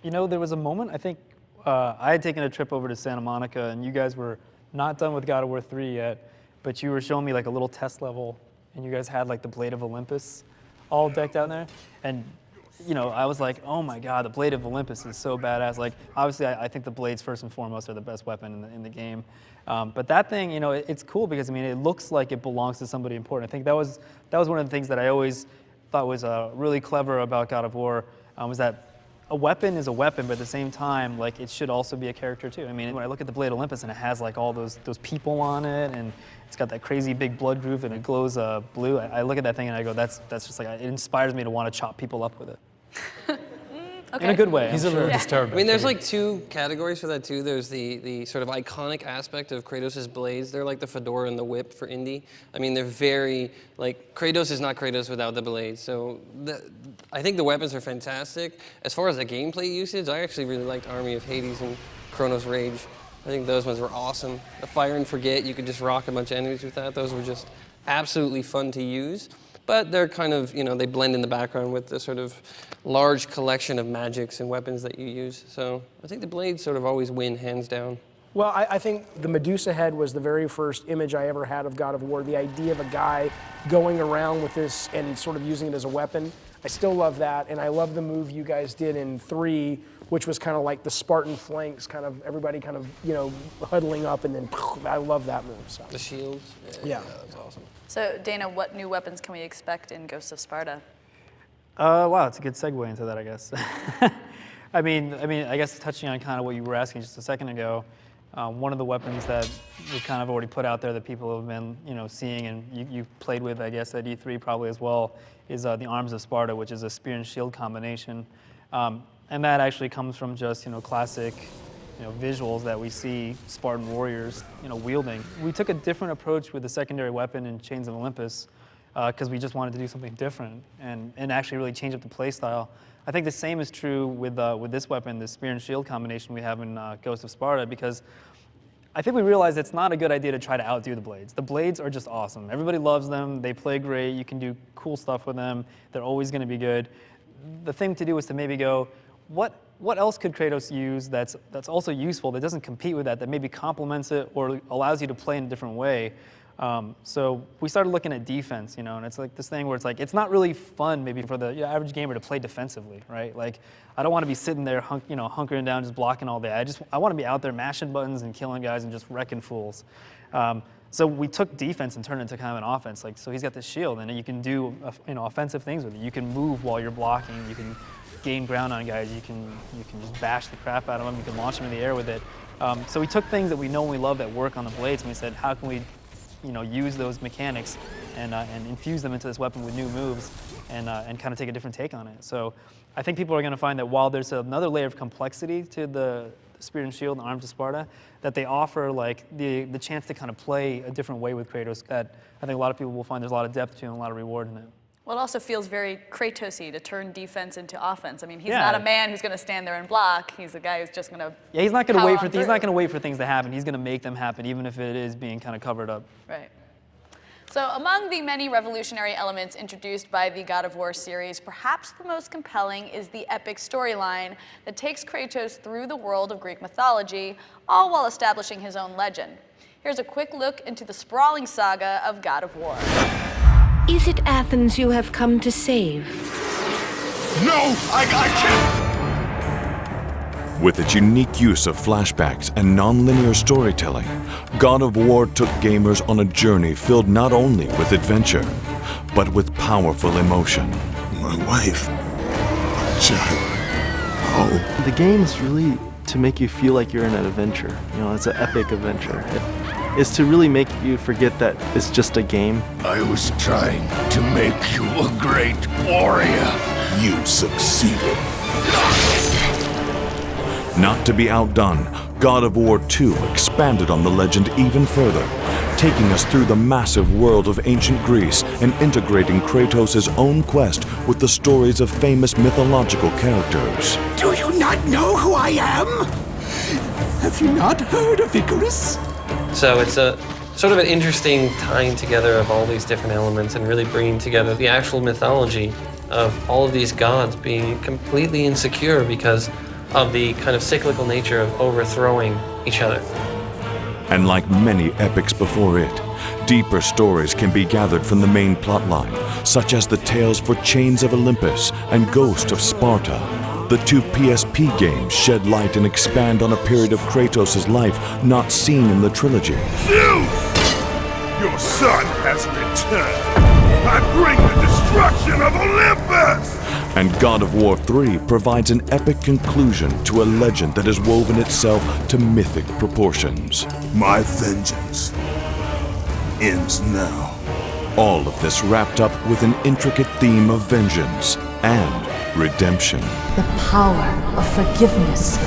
There was a moment, I think, I had taken a trip over to Santa Monica, and you guys were not done with God of War 3 yet, but you were showing me like a little test level, and you guys had like the Blade of Olympus all decked out there, and I was like, oh my God, the Blade of Olympus is so badass. Like, obviously, I think the blades first and foremost are the best weapon in the game. But that thing, it's cool because it looks like it belongs to somebody important. I think that was one of the things that I always thought was really clever about God of War, was that a weapon is a weapon, but at the same time, like, it should also be a character too. When I look at the Blade of Olympus and it has like all those people on it, and it's got that crazy big blood groove and it glows blue, I look at that thing and I go, that's just like, it inspires me to want to chop people up with it. Okay. In a good way. He's a little disturbed. There's like two categories for that too. There's the sort of iconic aspect of Kratos' blades. They're like the fedora and the whip for indie. They're very, Kratos is not Kratos without the blades. So I think the weapons are fantastic. As far as the gameplay usage, I actually really liked Army of Hades and Chronos Rage. I think those ones were awesome. The Fire and Forget, you could just rock a bunch of enemies with that. Those were just absolutely fun to use. But they're kind of, they blend in the background with the sort of large collection of magics and weapons that you use. So I think the blades sort of always win, hands down. Well, I think the Medusa head was the very first image I ever had of God of War. The idea of a guy going around with this and sort of using it as a weapon. I still love that, and I love the move you guys did in 3, which was kind of like the Spartan flanks, kind of everybody kind of, huddling up, and then I love that move. So. The shields? Yeah. That's awesome. So, Dana, what new weapons can we expect in Ghosts of Sparta? Wow, it's a good segue into that, I guess. I guess touching on kind of what you were asking just a second ago, one of the weapons that we've kind of already put out there that people have been, seeing, and you played with, I guess, at E3 probably as well, is the Arms of Sparta, which is a spear and shield combination. And that actually comes from just, classic, visuals that we see Spartan warriors, wielding. We took a different approach with the secondary weapon in Chains of Olympus because we just wanted to do something different and actually really change up the play style. I think the same is true with this weapon, the spear and shield combination we have in Ghost of Sparta, because I think we realized it's not a good idea to try to outdo the blades. The blades are just awesome. Everybody loves them. They play great. You can do cool stuff with them. They're always going to be good. The thing to do is to maybe go, what else could Kratos use that's also useful, that doesn't compete with that maybe complements it or allows you to play in a different way? So we started looking at defense, and it's like this thing where it's like, it's not really fun maybe for the average gamer to play defensively, right? Like, I don't want to be sitting there, hunkering down, just blocking all day. I want to be out there mashing buttons and killing guys and just wrecking fools. So we took defense and turned it into kind of an offense. Like, so he's got this shield, and you can do offensive things with it. You can move while you're blocking. You can gain ground on guys. You can just bash the crap out of them. You can launch them in the air with it. So we took things that we know and we love that work on the blades, and we said, how can we use those mechanics and infuse them into this weapon with new moves and kind of take a different take on it. So I think people are going to find that while there's another layer of complexity to the Spear and Shield and Arms of Sparta, that they offer like the chance to kind of play a different way with Kratos that I think a lot of people will find there's a lot of depth to and a lot of reward in it. Well, it also feels very Kratos-y to turn defense into offense. I mean, he's not a man who's going to stand there and block. He's a guy who's just going to he's not going to wait for he's not going to wait for things to happen. He's going to make them happen, even if it is being kind of covered up. Right. So among the many revolutionary elements introduced by the God of War series, perhaps the most compelling is the epic storyline that takes Kratos through the world of Greek mythology, all while establishing his own legend. Here's a quick look into the sprawling saga of God of War. Is it Athens you have come to save? No, I can't! With its unique use of flashbacks and non-linear storytelling, God of War took gamers on a journey filled not only with adventure, but with powerful emotion. My wife, my child. Oh. The game is really to make you feel like you're in an adventure. It's an epic adventure. It's to really make you forget that it's just a game. I was trying to make you a great warrior. You succeeded. Not to be outdone, God of War 2 expanded on the legend even further, taking us through the massive world of ancient Greece and integrating Kratos' own quest with the stories of famous mythological characters. Do you not know who I am? Have you not heard of Icarus? So it's a sort of an interesting tying together of all these different elements and really bringing together the actual mythology of all of these gods being completely insecure because of the kind of cyclical nature of overthrowing each other. And like many epics before it, deeper stories can be gathered from the main plotline, such as the tales for Chains of Olympus and Ghost of Sparta. The two PSP games shed light and expand on a period of Kratos' life not seen in the trilogy. Zeus! Your son has returned. I bring the destruction of Olympus! And God of War 3 provides an epic conclusion to a legend that has woven itself to mythic proportions. My vengeance ends now. All of this wrapped up with an intricate theme of vengeance and redemption. The power of forgiveness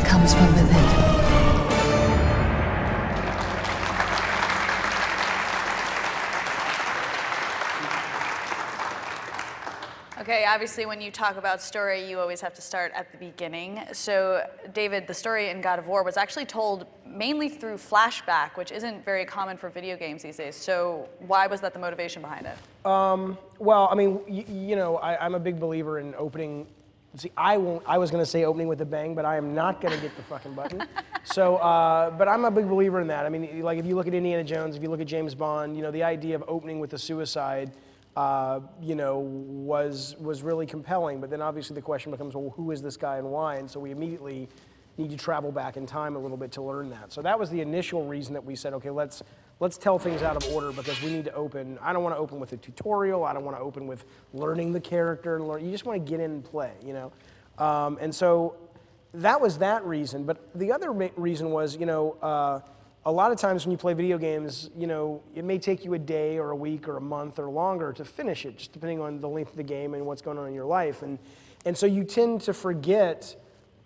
comes from within. Okay, obviously when you talk about story, you always have to start at the beginning. So, David, the story in God of War was actually told mainly through flashback, which isn't very common for video games these days. So, why was that the motivation behind it? Well, I mean, I'm a big believer in opening. See, I was going to say opening with a bang, but I am not going to get the fucking button. So, but I'm a big believer in that. I mean, like if you look at Indiana Jones, if you look at James Bond, the idea of opening with a suicide, was really compelling. But then obviously the question becomes, well, who is this guy and why? And so we immediately need to travel back in time a little bit to learn that. So that was the initial reason that we said, okay, let's tell things out of order because we need to open. I don't want to open with a tutorial. I don't want to open with learning the character and learn. You just want to get in and play, And so that was that reason. But the other reason was, a lot of times when you play video games, it may take you a day or a week or a month or longer to finish it, just depending on the length of the game and what's going on in your life. And so you tend to forget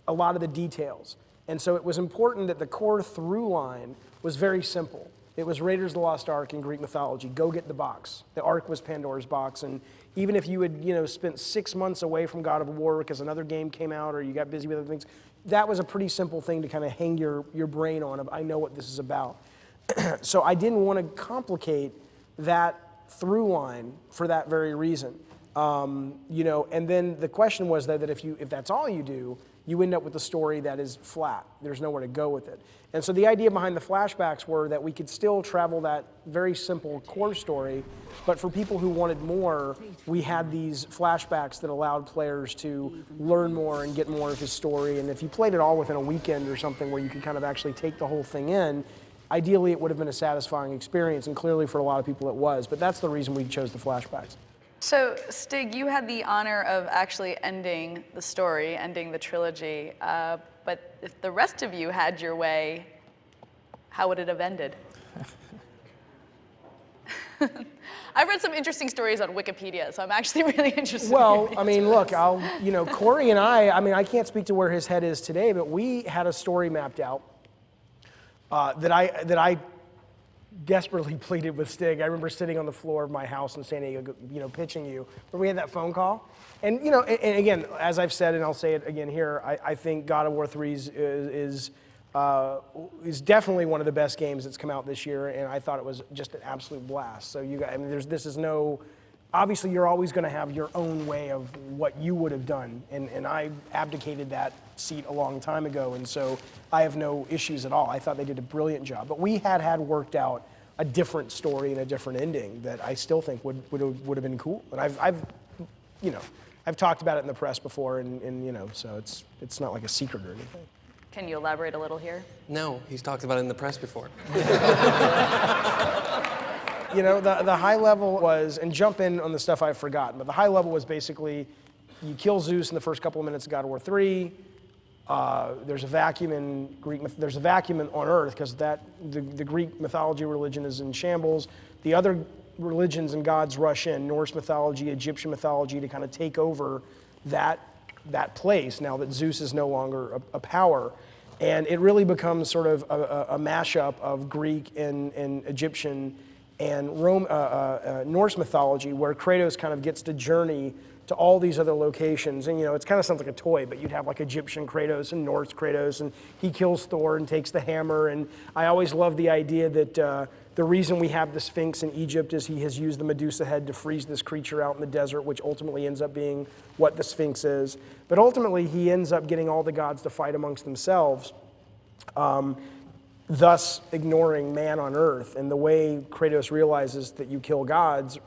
a lot of the details. And so it was important that the core through line was very simple. It was Raiders of the Lost Ark in Greek mythology. Go get the box. The Ark was Pandora's box. And even if you had, spent 6 months away from God of War because another game came out or you got busy with other things, that was a pretty simple thing to kind of hang your brain on of, I know what this is about. So I didn't want to complicate that through line for that very reason. You know, and then the question was that if that's all you do, you end up with a story that is flat. There's nowhere to go with it. And so the idea behind the flashbacks were that we could still travel that very simple core story, but for people who wanted more, we had these flashbacks that allowed players to learn more and get more of his story. And if you played it all within a weekend or something where you could kind of actually take the whole thing in, ideally it would have been a satisfying experience, and clearly for a lot of people it was. But that's the reason we chose the flashbacks. So, Stig, you had the honor of actually ending the story, ending the trilogy, but if the rest of you had your way, how would it have ended? I've read some interesting stories on Wikipedia, so I'm actually really interested. Well, I mean, look, you know, Corey and I mean, I can't speak to where his head is today, but we had a story mapped out that I desperately pleaded with Stig. I remember sitting on the floor of my house in San Diego, you know, pitching you, where we had that phone call. And, you know, and again, as I've said, and I'll say it again here, I think God of War 3 is definitely one of the best games that's come out this year, and I thought it was just an absolute blast. So you guys, I mean, this is no, obviously you're always going to have your own way of what you would have done, and I abdicated that seat a long time ago, and so I have no issues at all. I thought they did a brilliant job, but we had worked out a different story and a different ending that I still think would have been cool. And I've talked about it in the press before, and you know, so it's not like a secret or anything. Can you elaborate a little here? No, he's talked about it in the press before. You know, the high level was, and jump in on the stuff I've forgotten, but the high level was basically you kill Zeus in the first couple of minutes of God of War 3. There's a vacuum in there's a vacuum on Earth because the Greek mythology religion is in shambles. The other religions and gods rush in, Norse mythology, Egyptian mythology, to kind of take over that place now that Zeus is no longer a power. And it really becomes sort of a mashup of Greek and Egyptian and Norse mythology, where Kratos kind of gets to journey to all these other locations. And, you know, it kind of sounds like a toy, but you'd have like Egyptian Kratos and Norse Kratos, and he kills Thor and takes the hammer. And I always love the idea that the reason we have the Sphinx in Egypt is he has used the Medusa head to freeze this creature out in the desert, which ultimately ends up being what the Sphinx is. But ultimately, he ends up getting all the gods to fight amongst themselves, thus ignoring man on Earth. And the way Kratos realizes that you kill gods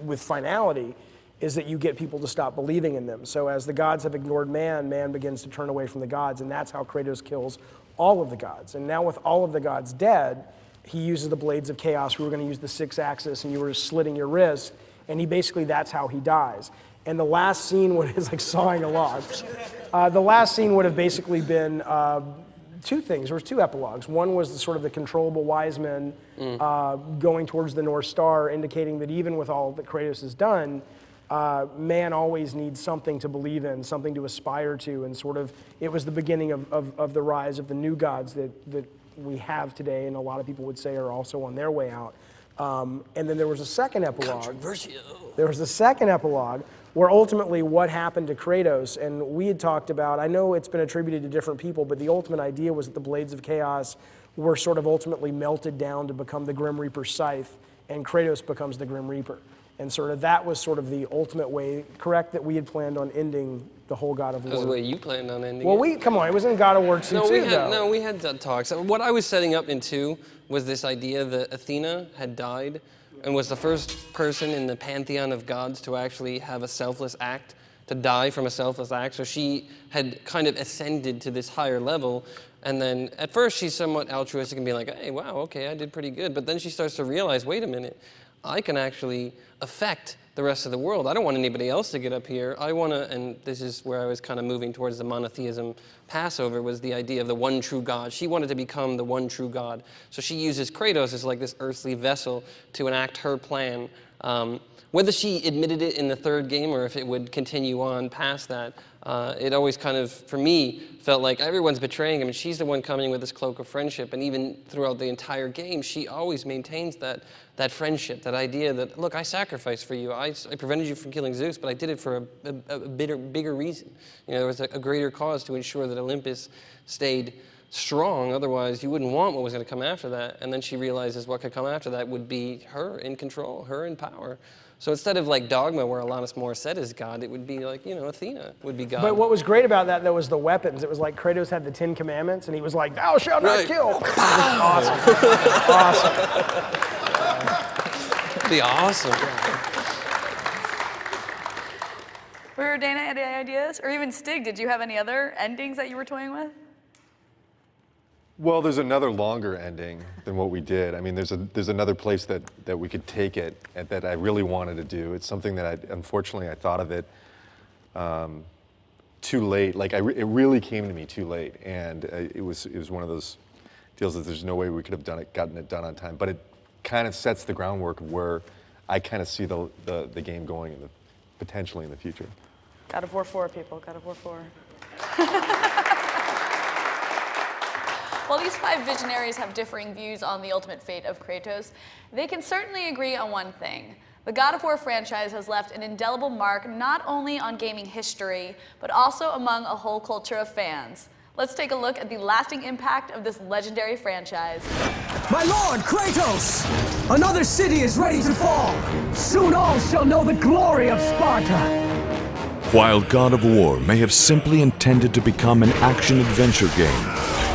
with finality is that you get people to stop believing in them. So as the gods have ignored man, man begins to turn away from the gods, and that's how Kratos kills all of the gods. And now with all of the gods dead, he uses the blades of chaos. We were going to use the 6-axis, and you were slitting your wrist, and that's how he dies. And the last scene is like sawing a log. The last scene would have basically been two things. There was two epilogues. One was the controllable wise men going towards the North Star, indicating that even with all that Kratos has done, man always needs something to believe in, something to aspire to, and it was the beginning of the rise of the new gods that we have today, and a lot of people would say are also on their way out. And then there was a second epilogue. Controversial. There was a second epilogue where ultimately what happened to Kratos, and we had talked about, I know it's been attributed to different people, but the ultimate idea was that the Blades of Chaos were sort of ultimately melted down to become the Grim Reaper's scythe, and Kratos becomes the Grim Reaper. And that was the ultimate way, correct, that we had planned on ending the whole God of War. That was the way you planned on ending it. Come on, it was in God of War 2 No, we had talks. What I was setting up in 2 was this idea that Athena had died and was the first person in the pantheon of gods to actually have a selfless act, to die from a selfless act. So she had kind of ascended to this higher level. And then at first she's somewhat altruistic and being like, hey, wow, okay, I did pretty good. But then she starts to realize, wait a minute, I can actually affect the rest of the world. I don't want anybody else to get up here. I want to, and this is where I was kind of moving towards the monotheism Passover, was the idea of the one true God. She wanted to become the one true God. So she uses Kratos as like this earthly vessel to enact her plan. Whether she admitted it in the 3rd game or if it would continue on past that, it always kind of, for me, felt like everyone's betraying him, and she's the one coming with this cloak of friendship. And even throughout the entire game, she always maintains that friendship, that idea that, look, I sacrificed for you. I prevented you from killing Zeus, but I did it for a bigger reason. You know, there was a greater cause to ensure that Olympus stayed strong. Otherwise, you wouldn't want what was going to come after that. And then she realizes what could come after that would be her in control, her in power. So instead of like Dogma, where Alanis Morissette is God, it would be like, you know, Athena would be God. But what was great about that, though, was the weapons. It was like Kratos had the 10 Commandments, and he was like, "Thou shalt not kill." It was awesome. Awesome. That'd be awesome. Were Dana, any ideas? Or even Stig, did you have any other endings that you were toying with? Well, there's another longer ending than what we did. I mean, there's another place that we could take it and that I really wanted to do. It's something that unfortunately I thought of it too late. Like it really came to me too late, and it was one of those deals that there's no way we could have gotten it done on time. But it kind of sets the groundwork of where I kind of see the game going potentially in the future. God of War 4, people. God of War 4. While these 5 visionaries have differing views on the ultimate fate of Kratos, they can certainly agree on one thing. The God of War franchise has left an indelible mark not only on gaming history, but also among a whole culture of fans. Let's take a look at the lasting impact of this legendary franchise. My lord, Kratos! Another city is ready to fall! Soon all shall know the glory of Sparta! While God of War may have simply intended to become an action-adventure game,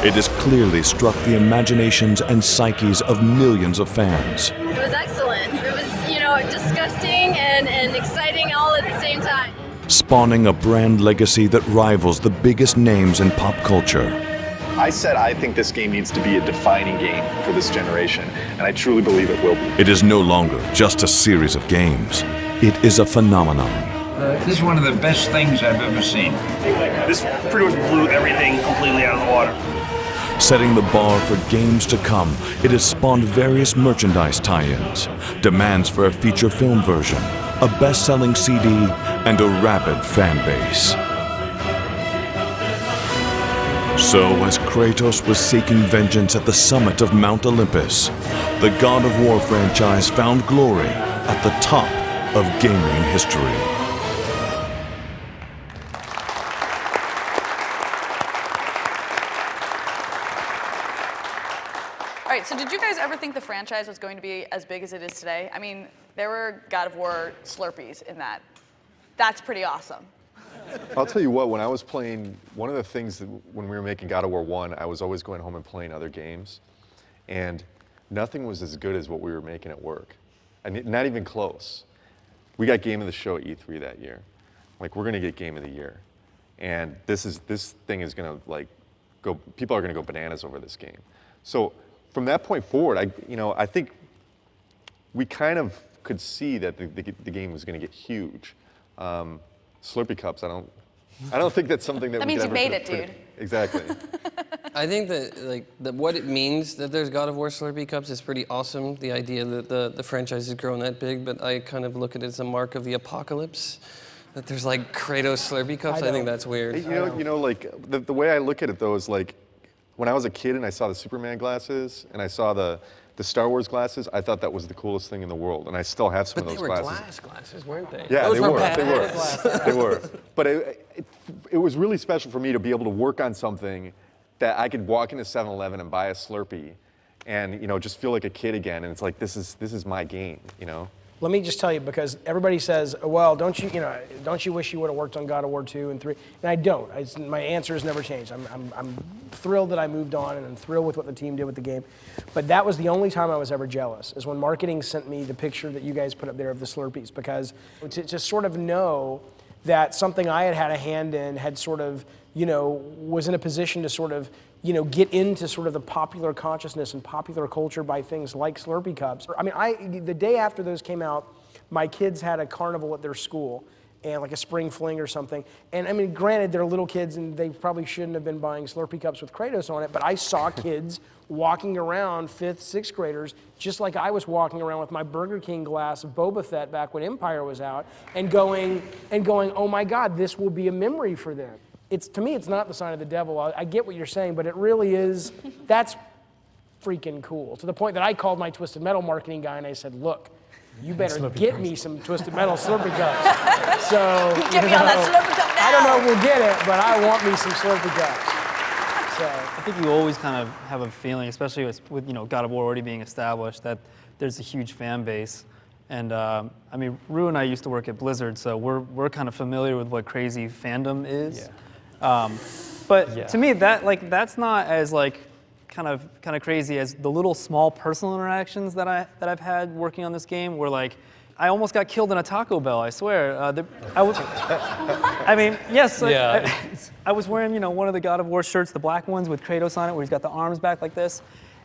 it has clearly struck the imaginations and psyches of millions of fans. It was excellent. It was, you know, disgusting and exciting all at the same time. Spawning a brand legacy that rivals the biggest names in pop culture. I said I think this game needs to be a defining game for this generation, and I truly believe it will be. It is no longer just a series of games. It is a phenomenon. This is one of the best things I've ever seen. This pretty much blew everything completely out of the water. Setting the bar for games to come, it has spawned various merchandise tie-ins, demands for a feature film version, a best-selling CD, and a rabid fan base. So, as Kratos was seeking vengeance at the summit of Mount Olympus, the God of War franchise found glory at the top of gaming history. All right, so did you guys ever think the franchise was going to be as big as it is today? I mean, there were God of War Slurpees in that. That's pretty awesome. I'll tell you what, when I was playing, one of the things that when we were making God of War 1, I was always going home and playing other games. And nothing was as good as what we were making at work. And not even close. We got Game of the Show at E3 that year. Like, we're gonna get Game of the Year. And this thing is gonna like go, people are gonna go bananas over this game. So from that point forward, I think we kind of could see that the game was gonna get huge. Slurpee cups, I don't think that's something that that we means could you ever made it, dude. Exactly. I think that what it means that there's God of War Slurpee cups is pretty awesome. The idea that the franchise has grown that big, but I kind of look at it as a mark of the apocalypse. That there's like Kratos Slurpee cups. I think that's weird. You know, like the way I look at it though is like, when I was a kid and I saw the Superman glasses and I saw the Star Wars glasses, I thought that was the coolest thing in the world, and I still have some of those glasses. But they were glasses, weren't they? Yeah, Those they were. bad. They were. They were. But it was really special for me to be able to work on something that I could walk into 7-Eleven and buy a Slurpee, and just feel like a kid again. And it's like this is my game, Let me just tell you, because everybody says, well, don't you wish you would have worked on God of War 2 and 3? And I don't. My answer has never changed. I'm thrilled that I moved on, and I'm thrilled with what the team did with the game. But that was the only time I was ever jealous, is when marketing sent me the picture that you guys put up there of the Slurpees, because to sort of know that something I had a hand in had sort of, was in a position to sort of, get into sort of the popular consciousness and popular culture by things like Slurpee cups. I mean, the day after those came out, my kids had a carnival at their school, and like a spring fling or something. And I mean, granted, they're little kids and they probably shouldn't have been buying Slurpee cups with Kratos on it, but I saw kids walking around, 5th, 6th graders, just like I was walking around with my Burger King glass of Boba Fett back when Empire was out, and going, oh my God, this will be a memory for them. To me, it's not the sign of the devil. I get what you're saying, but it really is, that's freaking cool. To the point that I called my Twisted Metal marketing guy and I said, look, you better get me some Twisted Metal Slurpee cups. So, get me on that Slurpee cup now. I don't know if we'll get it, but I want me some Slurpee cups. So. I think you always kind of have a feeling, especially with God of War already being established, that there's a huge fan base. And I mean, Rue and I used to work at Blizzard, so we're kind of familiar with what crazy fandom is. Yeah. But to me, that's not as kind of crazy as the little small personal interactions that I've had working on this game, where I almost got killed in a Taco Bell. I swear. I mean, yes. I was wearing one of the God of War shirts, the black ones with Kratos on it, where he's got the arms back like this.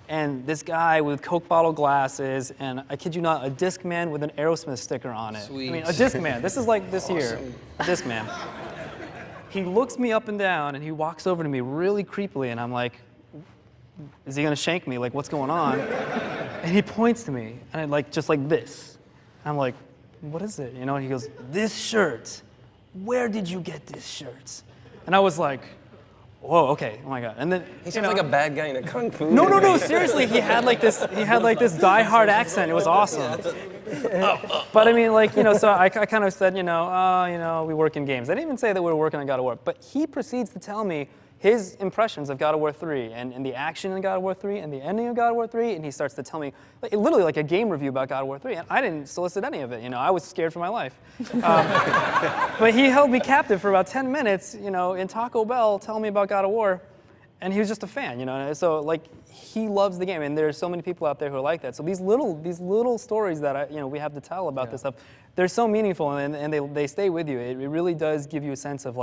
And this guy with Coke bottle glasses, and I kid you not, a Discman with an Aerosmith sticker on it. Sweet. I mean, a Discman. This is like this year. A Discman. He looks me up and down, and he walks over to me really creepily, and I'm like, is he gonna shank me? Like, what's going on? And he points to me, and just like this. I'm like, what is it? And he goes, this shirt. Where did you get this shirt? And I was like, whoa, okay, oh my God. And then he sounds like a bad guy in a kung fu. No, seriously, he had this die-hard accent. It was awesome. But I mean, so I kind of said, we work in games. I didn't even say that we were working on God of War, but he proceeds to tell me his impressions of God of War 3 and the action in God of War 3 and the ending of God of War 3, and he starts to tell me literally like a game review about God of War 3, and I didn't solicit any of it. I was scared for my life. But he held me captive for about 10 minutes, in Taco Bell, telling me about God of War, and he was just a fan, So he loves the game, and there's so many people out there who are like that. So these little stories that we have to tell about this stuff, they're so meaningful, and they stay with you. It really does give you a sense of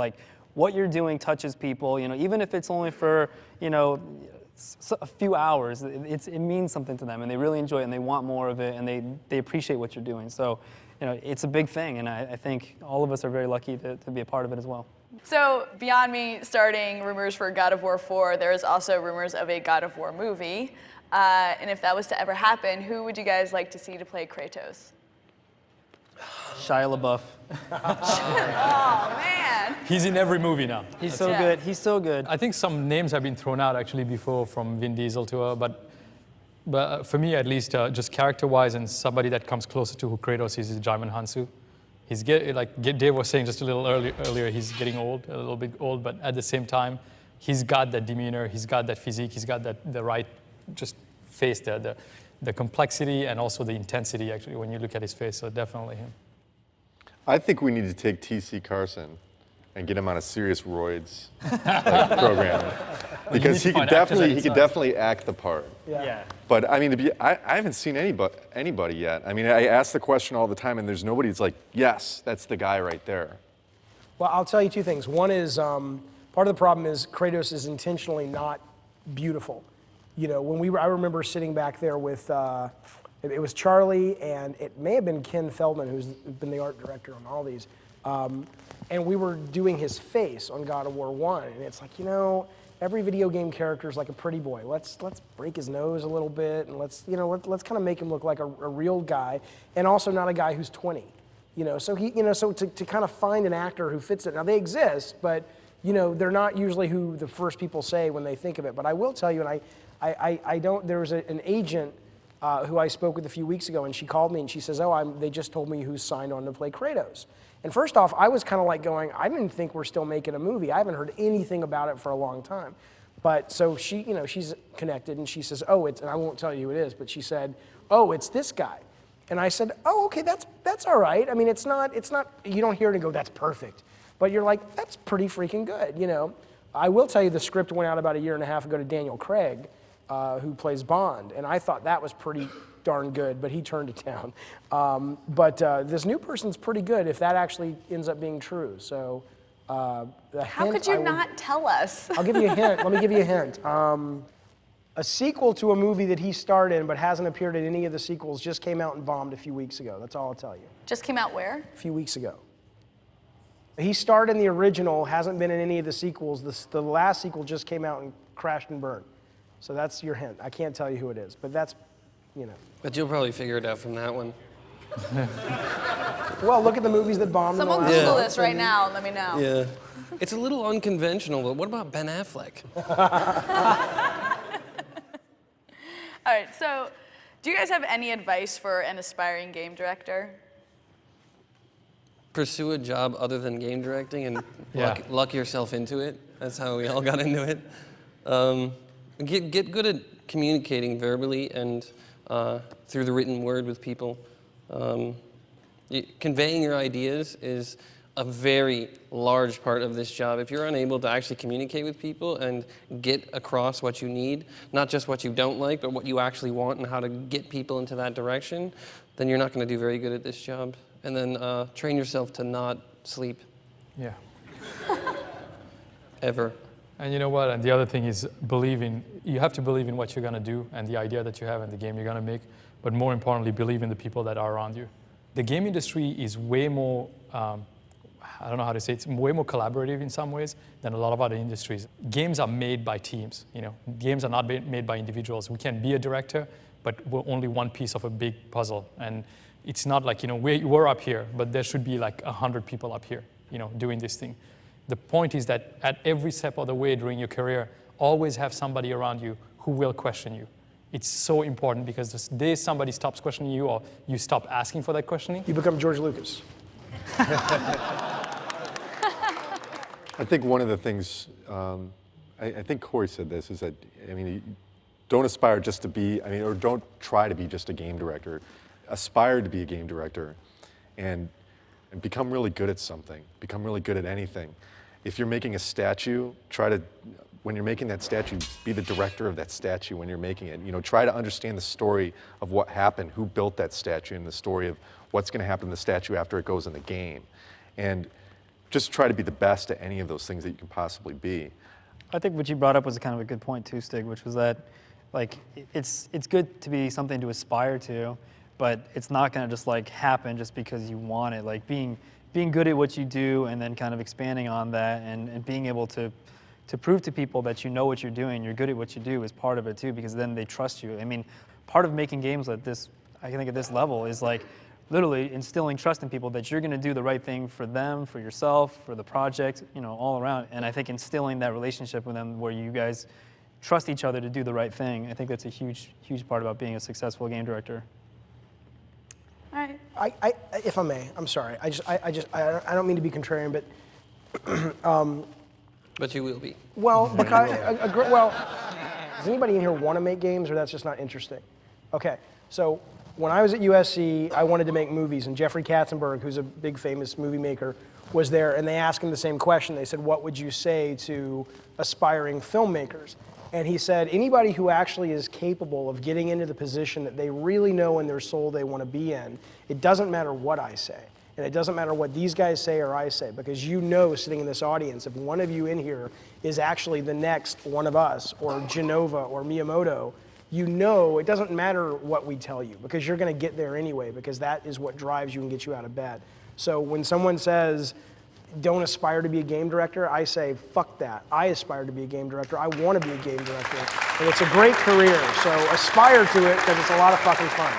what you're doing touches people, even if it's only for, a few hours, it means something to them, and they really enjoy it, and they want more of it, and they appreciate what you're doing. So, it's a big thing, and I think all of us are very lucky to be a part of it as well. So, beyond me starting rumors for God of War 4, there is also rumors of a God of War movie, and if that was to ever happen, who would you guys like to see to play Kratos? Shia LaBeouf. Oh, man. He's in every movie now. He's so good. He's so good. I think some names have been thrown out actually before from Vin Diesel to her, but for me at least, just character-wise and somebody that comes closer to who Kratos is Jaimin Hansu. He's like Dave was saying just a little earlier, he's getting old, a little bit old, but at the same time, he's got that demeanor, he's got that physique, he's got the right just face there, the complexity and also the intensity actually when you look at his face. So definitely him. I think we need to take T.C. Carson and get him on a serious roids program, because he could definitely act the part. Yeah. But I mean, I haven't seen anybody yet. I mean, I ask the question all the time, and there's nobody that's like, yes, that's the guy right there. Well, I'll tell you two things. One is part of the problem is Kratos is intentionally not beautiful. When I remember sitting back there with. It was Charlie, and it may have been Ken Feldman, who's been the art director on all these. And we were doing his face on God of War 1, and it's like, every video game character is like a pretty boy. Let's break his nose a little bit, and let's kind of make him look like a real guy, and also not a guy who's 20. So to kind of find an actor who fits it. Now they exist, but they're not usually who the first people say when they think of it. But I will tell you, and I don't. There was an agent. Who I spoke with a few weeks ago, and she called me and she says, they just told me who's signed on to play Kratos. And first off, I was kind of like going, I didn't think we're still making a movie. I haven't heard anything about it for a long time. But so she, she's connected, and she says, and I won't tell you who it is, but she said, it's this guy. And I said, okay, that's all right. I mean, it's not, you don't hear it and go, that's perfect. But you're like, that's pretty freaking good, I will tell you the script went out about a year and a half ago to Daniel Craig, who plays Bond, and I thought that was pretty darn good, but he turned it down. But this new person's pretty good if that actually ends up being true. So how could you not tell us? I'll give you a hint. Let me give you a hint. A sequel to a movie that he starred in but hasn't appeared in any of the sequels just came out and bombed a few weeks ago. That's all I'll tell you. Just came out where? A few weeks ago. He starred in the original, hasn't been in any of the sequels. The last sequel just came out and crashed and burned. So that's your hint. I can't tell you who it is, but that's, But you'll probably figure it out from that one. Well, look at the movies that bombed. Someone Google this right now and let me know. Yeah. It's a little unconventional, but what about Ben Affleck? All right, so do you guys have any advice for an aspiring game director? Pursue a job other than game directing and luck yourself into it. That's how we all got into it. Get good at communicating verbally and through the written word with people. Conveying your ideas is a very large part of this job. If you're unable to actually communicate with people and get across what you need, not just what you don't like, but what you actually want and how to get people into that direction, then you're not going to do very good at this job. And then train yourself to not sleep. Yeah. Ever. And you know what? And the other thing is you have to believe in what you're going to do and the idea that you have and the game you're going to make, but more importantly, believe in the people that are around you. The game industry is way more, I don't know how to say it, it's way more collaborative in some ways than a lot of other industries. Games are made by teams, you know. Games are not made by individuals. We can be a director, but we're only one piece of a big puzzle. And it's not like, you know, we're up here, but there should be like 100 people up here, you know, doing this thing. The point is that at every step of the way during your career, always have somebody around you who will question you. It's so important because the day somebody stops questioning you or you stop asking for that questioning, you become George Lucas. I think one of the things, I think Corey said this, is that, I mean, don't aspire just to be, I mean, or don't try to be just a game director. Aspire to be a game director and become really good at something, become really good at anything. If you're making a statue, try to, when you're making that statue, be the director of that statue when you're making it. You know, try to understand the story of what happened, who built that statue, and the story of what's going to happen to the statue after it goes in the game. And just try to be the best at any of those things that you can possibly be. I think what you brought up was kind of a good point too, Stig, which was that, like, it's good to be something to aspire to, but it's not going to just like happen just because you want it. Like being good at what you do and then kind of expanding on that and being able to prove to people that you know what you're doing, you're good at what you do is part of it too, because then they trust you. I mean, part of making games like this, I think at this level, is like literally instilling trust in people that you're going to do the right thing for them, for yourself, for the project, you know, all around. And I think instilling that relationship with them where you guys trust each other to do the right thing, I think that's a huge, huge part about being a successful game director. All right. I if I may, I'm sorry. I don't mean to be contrarian, but but you will be. Well, because well, does anybody in here want to make games, or that's just not interesting? Okay, so when I was at USC, I wanted to make movies, and Jeffrey Katzenberg, who's a big famous movie maker, was there, and they asked him the same question. They said, "What would you say to aspiring filmmakers?" And he said, anybody who actually is capable of getting into the position that they really know in their soul they want to be in, it doesn't matter what I say. And it doesn't matter what these guys say or I say, because you know, sitting in this audience, if one of you in here is actually the next one of us, or Genova, or Miyamoto, you know it doesn't matter what we tell you, because you're going to get there anyway, because that is what drives you and gets you out of bed. So when someone says, don't aspire to be a game director, I say, fuck that. I aspire to be a game director. I want to be a game director. And it's a great career, so aspire to it, because it's a lot of fucking fun.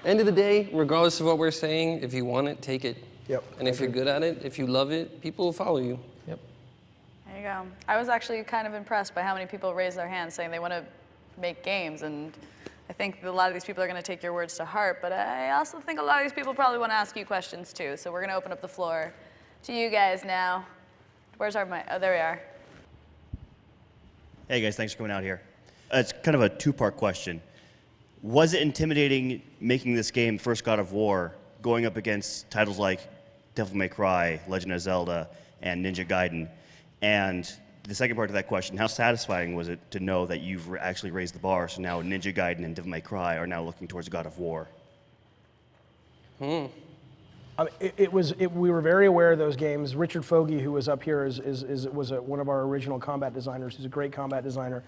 End of the day, regardless of what we're saying, if you want it, take it. Yep. And if you're good at it, if you love it, people will follow you. Yep. There you go. I was actually kind of impressed by how many people raised their hands saying they want to make games, and I think a lot of these people are going to take your words to heart, but I also think a lot of these people probably want to ask you questions too, so we're going to open up the floor to you guys now. Where's our mic? Oh, there we are. Hey guys, thanks for coming out here. It's kind of a two-part question. Was it intimidating making this game, First God of War, going up against titles like Devil May Cry, Legend of Zelda, and Ninja Gaiden? And the second part of that question, how satisfying was it to know that you've actually raised the bar, so now Ninja Gaiden and Devil May Cry are now looking towards God of War? I mean, we were very aware of those games. Richard Fogey, who was up here, was one of our original combat designers. He's a great combat designer.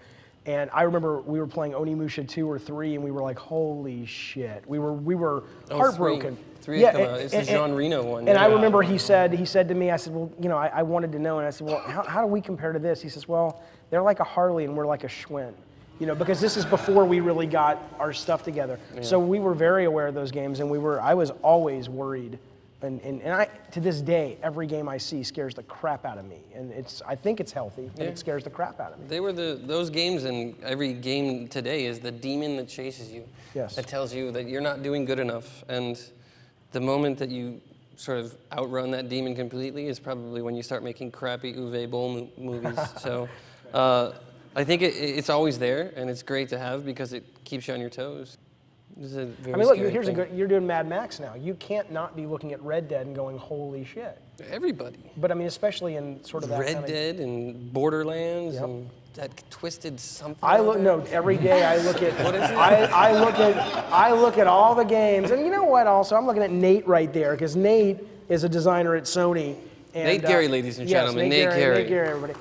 And I remember we were playing Onimusha 2 or 3, and we were like, holy shit. We were heartbroken. Three it's the Jean Reno one. And I remember he said to me, I said, well, you know, I wanted to know. And I said, well, how do we compare to this? He says, well, they're like a Harley and we're like a Schwinn. You know, because this is before we really got our stuff together. Yeah. So we were very aware of those games, and I was always worried. And I, to this day, every game I see scares the crap out of me. And I think it's healthy, but it scares the crap out of me. They were those games, and every game today is the demon that chases you. Yes. That tells you that you're not doing good enough. And the moment that you sort of outrun that demon completely is probably when you start making crappy Uwe Boll movies. So I think it's always there, and it's great to have because it keeps you on your toes. This is a very I mean, look, scary here's thing. you're doing Mad Max now. You can't not be looking at Red Dead and going, holy shit. Everybody. But I mean, especially in sort of that Red kind of, Dead and Borderlands Yep. and that twisted something. I out look there. no every day. I look at What is it? I look at all the games, and you know what? Also, I'm looking at Nate right there because Nate is a designer at Sony. And, Nate Gary, ladies and yes, gentlemen, Nate Gary. Nate Gary, everybody.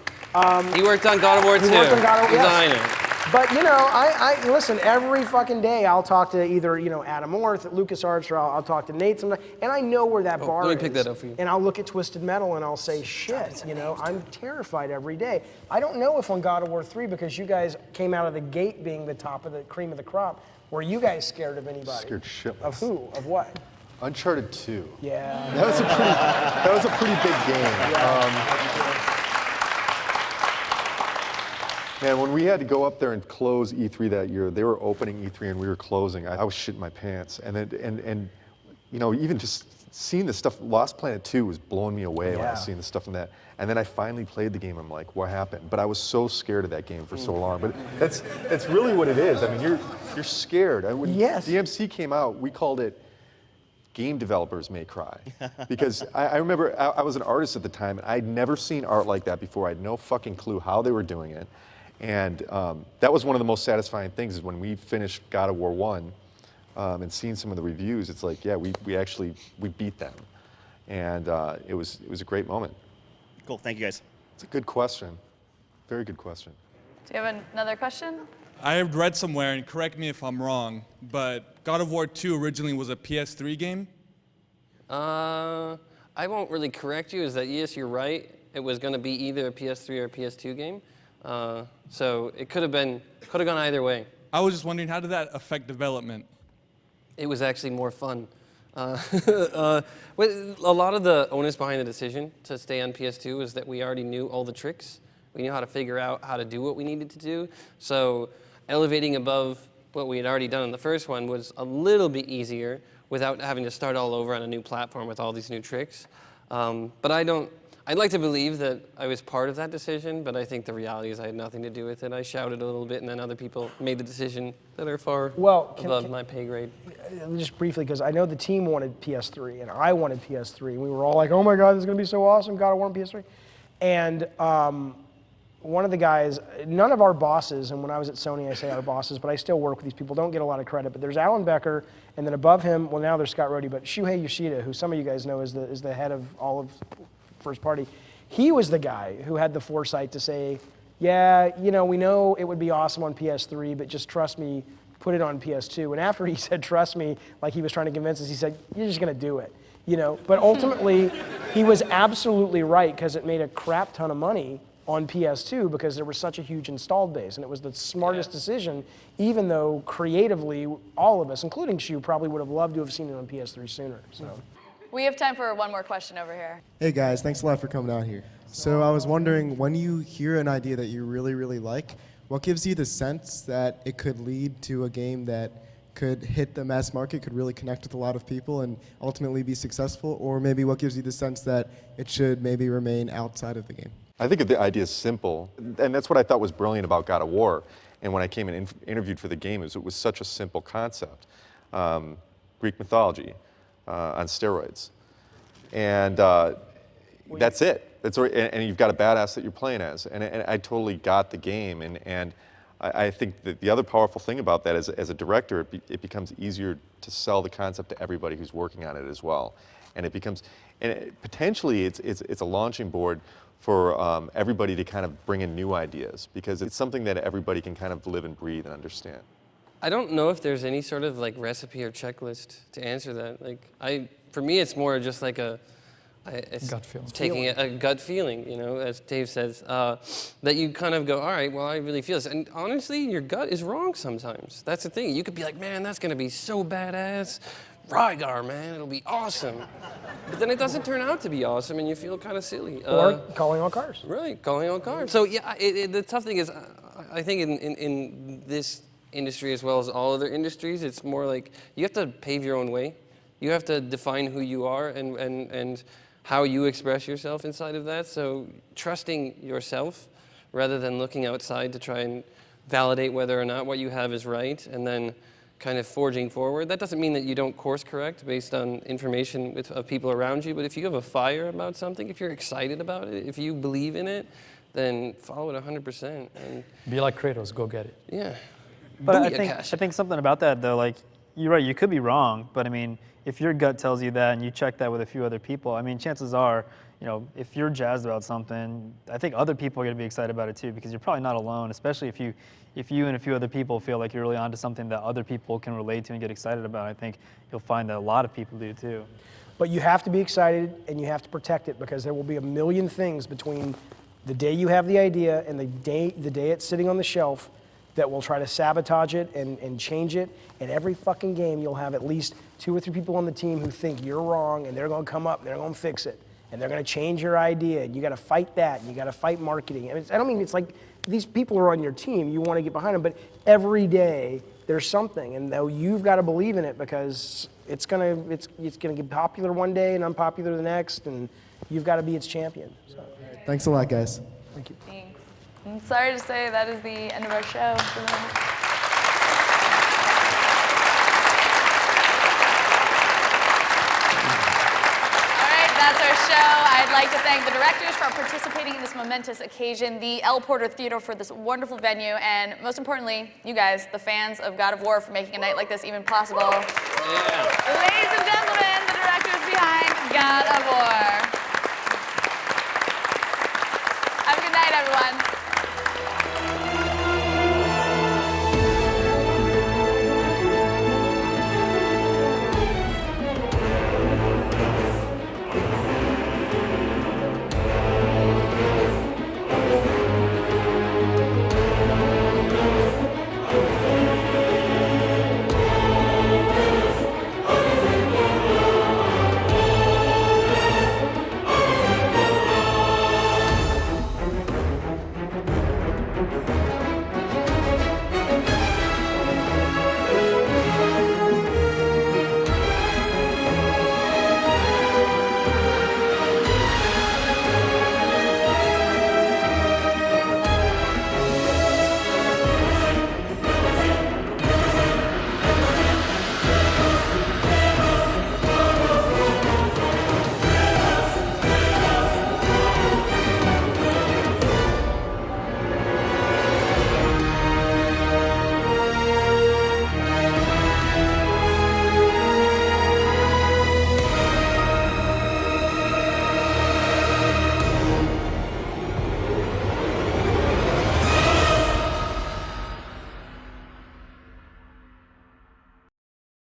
He worked on God of War 2. He worked on God of War, Designer. yes. But you know, I listen every fucking day. I'll talk to either Adam Orth at LucasArts, or I'll talk to Nate sometimes, and I know where that bar is. let me pick that up for you. And I'll look at Twisted Metal and I'll say, shit. I'm terrified every day. I don't know if on God of War 3, because you guys came out of the gate being the top of the cream of the crop, were you guys scared of anybody? Scared shitless. Of who? Of what? Uncharted 2. Yeah. That was a pretty big game. Man, when we had to go up there and close E3 that year, they were opening E3 and we were closing. I was shitting my pants, and even just seeing the stuff. Lost Planet 2 was blowing me away when I was seeing the stuff from that. And then I finally played the game. I'm like, what happened? But I was so scared of that game for so long. But that's really what it is. I mean, you're scared. When DMC came out, we called it Game Developers May Cry. Because I remember I was an artist at the time, and I'd never seen art like that before. I had no fucking clue how they were doing it. And that was one of the most satisfying things, is when we finished God of War 1 and seeing some of the reviews, it's like, yeah, we beat them. And it was a great moment. Cool, thank you guys. It's a good question. Very good question. Do you have another question? I have read somewhere, and correct me if I'm wrong, but God of War 2 originally was a PS3 game? I won't really correct you, is that yes, you're right. It was going to be either a PS3 or a PS2 game. So it could have gone either way. I was just wondering, how did that affect development? It was actually more fun. A lot of the onus behind the decision to stay on PS2 is that we already knew all the tricks. We knew how to figure out how to do what we needed to do. So elevating above what we had already done in the first one was a little bit easier without having to start all over on a new platform with all these new tricks. But I'd like to believe that I was part of that decision, but I think the reality is I had nothing to do with it. I shouted a little bit, and then other people made the decision that are far above my pay grade. Just briefly, because I know the team wanted PS3, and I wanted PS3, and we were all like, oh my God, this is going to be so awesome, God, I want PS3. And one of the guys, none of our bosses, and when I was at Sony, I say our bosses, but I still work with these people, don't get a lot of credit, but there's Alan Becker, and then above him, well, now there's Scott Rhodey, but Shuhei Yoshida, who some of you guys know is the head of all of First Party. He was the guy who had the foresight to say, yeah, we know it would be awesome on PS3, but just trust me, put it on PS2. And after he said, trust me, like he was trying to convince us, he said, you're just going to do it. But ultimately, he was absolutely right, because it made a crap ton of money on PS2 because there was such a huge installed base. And it was the smartest decision, even though creatively, all of us, including Shu, probably would have loved to have seen it on PS3 sooner. So. We have time for one more question over here. Hey guys, thanks a lot for coming out here. So I was wondering, when you hear an idea that you really, really like, what gives you the sense that it could lead to a game that could hit the mass market, could really connect with a lot of people and ultimately be successful? Or maybe what gives you the sense that it should maybe remain outside of the game? I think the idea is simple, and that's what I thought was brilliant about God of War. And when I came and interviewed for the game, it was such a simple concept. Greek mythology on steroids. And that's it. And you've got a badass that you're playing as. And I totally got the game. And I think that the other powerful thing about that is, as a director, it becomes easier to sell the concept to everybody who's working on it as well. And potentially it's a launching board for everybody to kind of bring in new ideas, because it's something that everybody can kind of live and breathe and understand. I don't know if there's any sort of recipe or checklist to answer that. For me, it's more just like gut feeling. Taking a gut feeling, as Dave says, that you kind of go, all right, well, I really feel this. And honestly, your gut is wrong sometimes. That's the thing. You could be like, man, that's going to be so badass. Rygar, man, it'll be awesome. But then it doesn't turn out to be awesome, and you feel kind of silly. Or calling all cars. Right, calling all cars. So yeah, the tough thing is, I think in this industry as well as all other industries, it's more like you have to pave your own way. You have to define who you are and how you express yourself inside of that. So trusting yourself rather than looking outside to try and validate whether or not what you have is right, and then kind of forging forward. That doesn't mean that you don't course correct based on information of people around you, but if you have a fire about something, if you're excited about it, if you believe in it, then follow it 100%. And be like Kratos, go get it. Yeah. But I think something about that though, like you're right, you could be wrong, but I mean, if your gut tells you that and you check that with a few other people, I mean, chances are, you know, if you're jazzed about something, I think other people are going to be excited about it too, because you're probably not alone, especially if you and a few other people feel like you're really onto something that other people can relate to and get excited about. I think you'll find that a lot of people do too. But you have to be excited and you have to protect it, because there will be a million things between the day you have the idea and the day it's sitting on the shelf that will try to sabotage it and change it. And every fucking game you'll have at least 2 or 3 people on the team who think you're wrong, and they're gonna come up and they're gonna fix it. And they're gonna change your idea, and you gotta fight that, and you gotta fight marketing. I don't mean it's like these people are on your team, you wanna get behind them, but every day there's something, and though you've gotta believe in it, because it's gonna get popular one day and unpopular the next, and you've gotta be its champion. So. Thanks a lot, guys. Thank you. Thanks. I'm sorry to say that is the end of our show. That's our show. I'd like to thank the directors for participating in this momentous occasion, the L. Porter Theater for this wonderful venue, and most importantly, you guys, the fans of God of War, for making a night like this even possible. Yeah. Ladies and gentlemen, the directors behind God of War. Have a good night, everyone.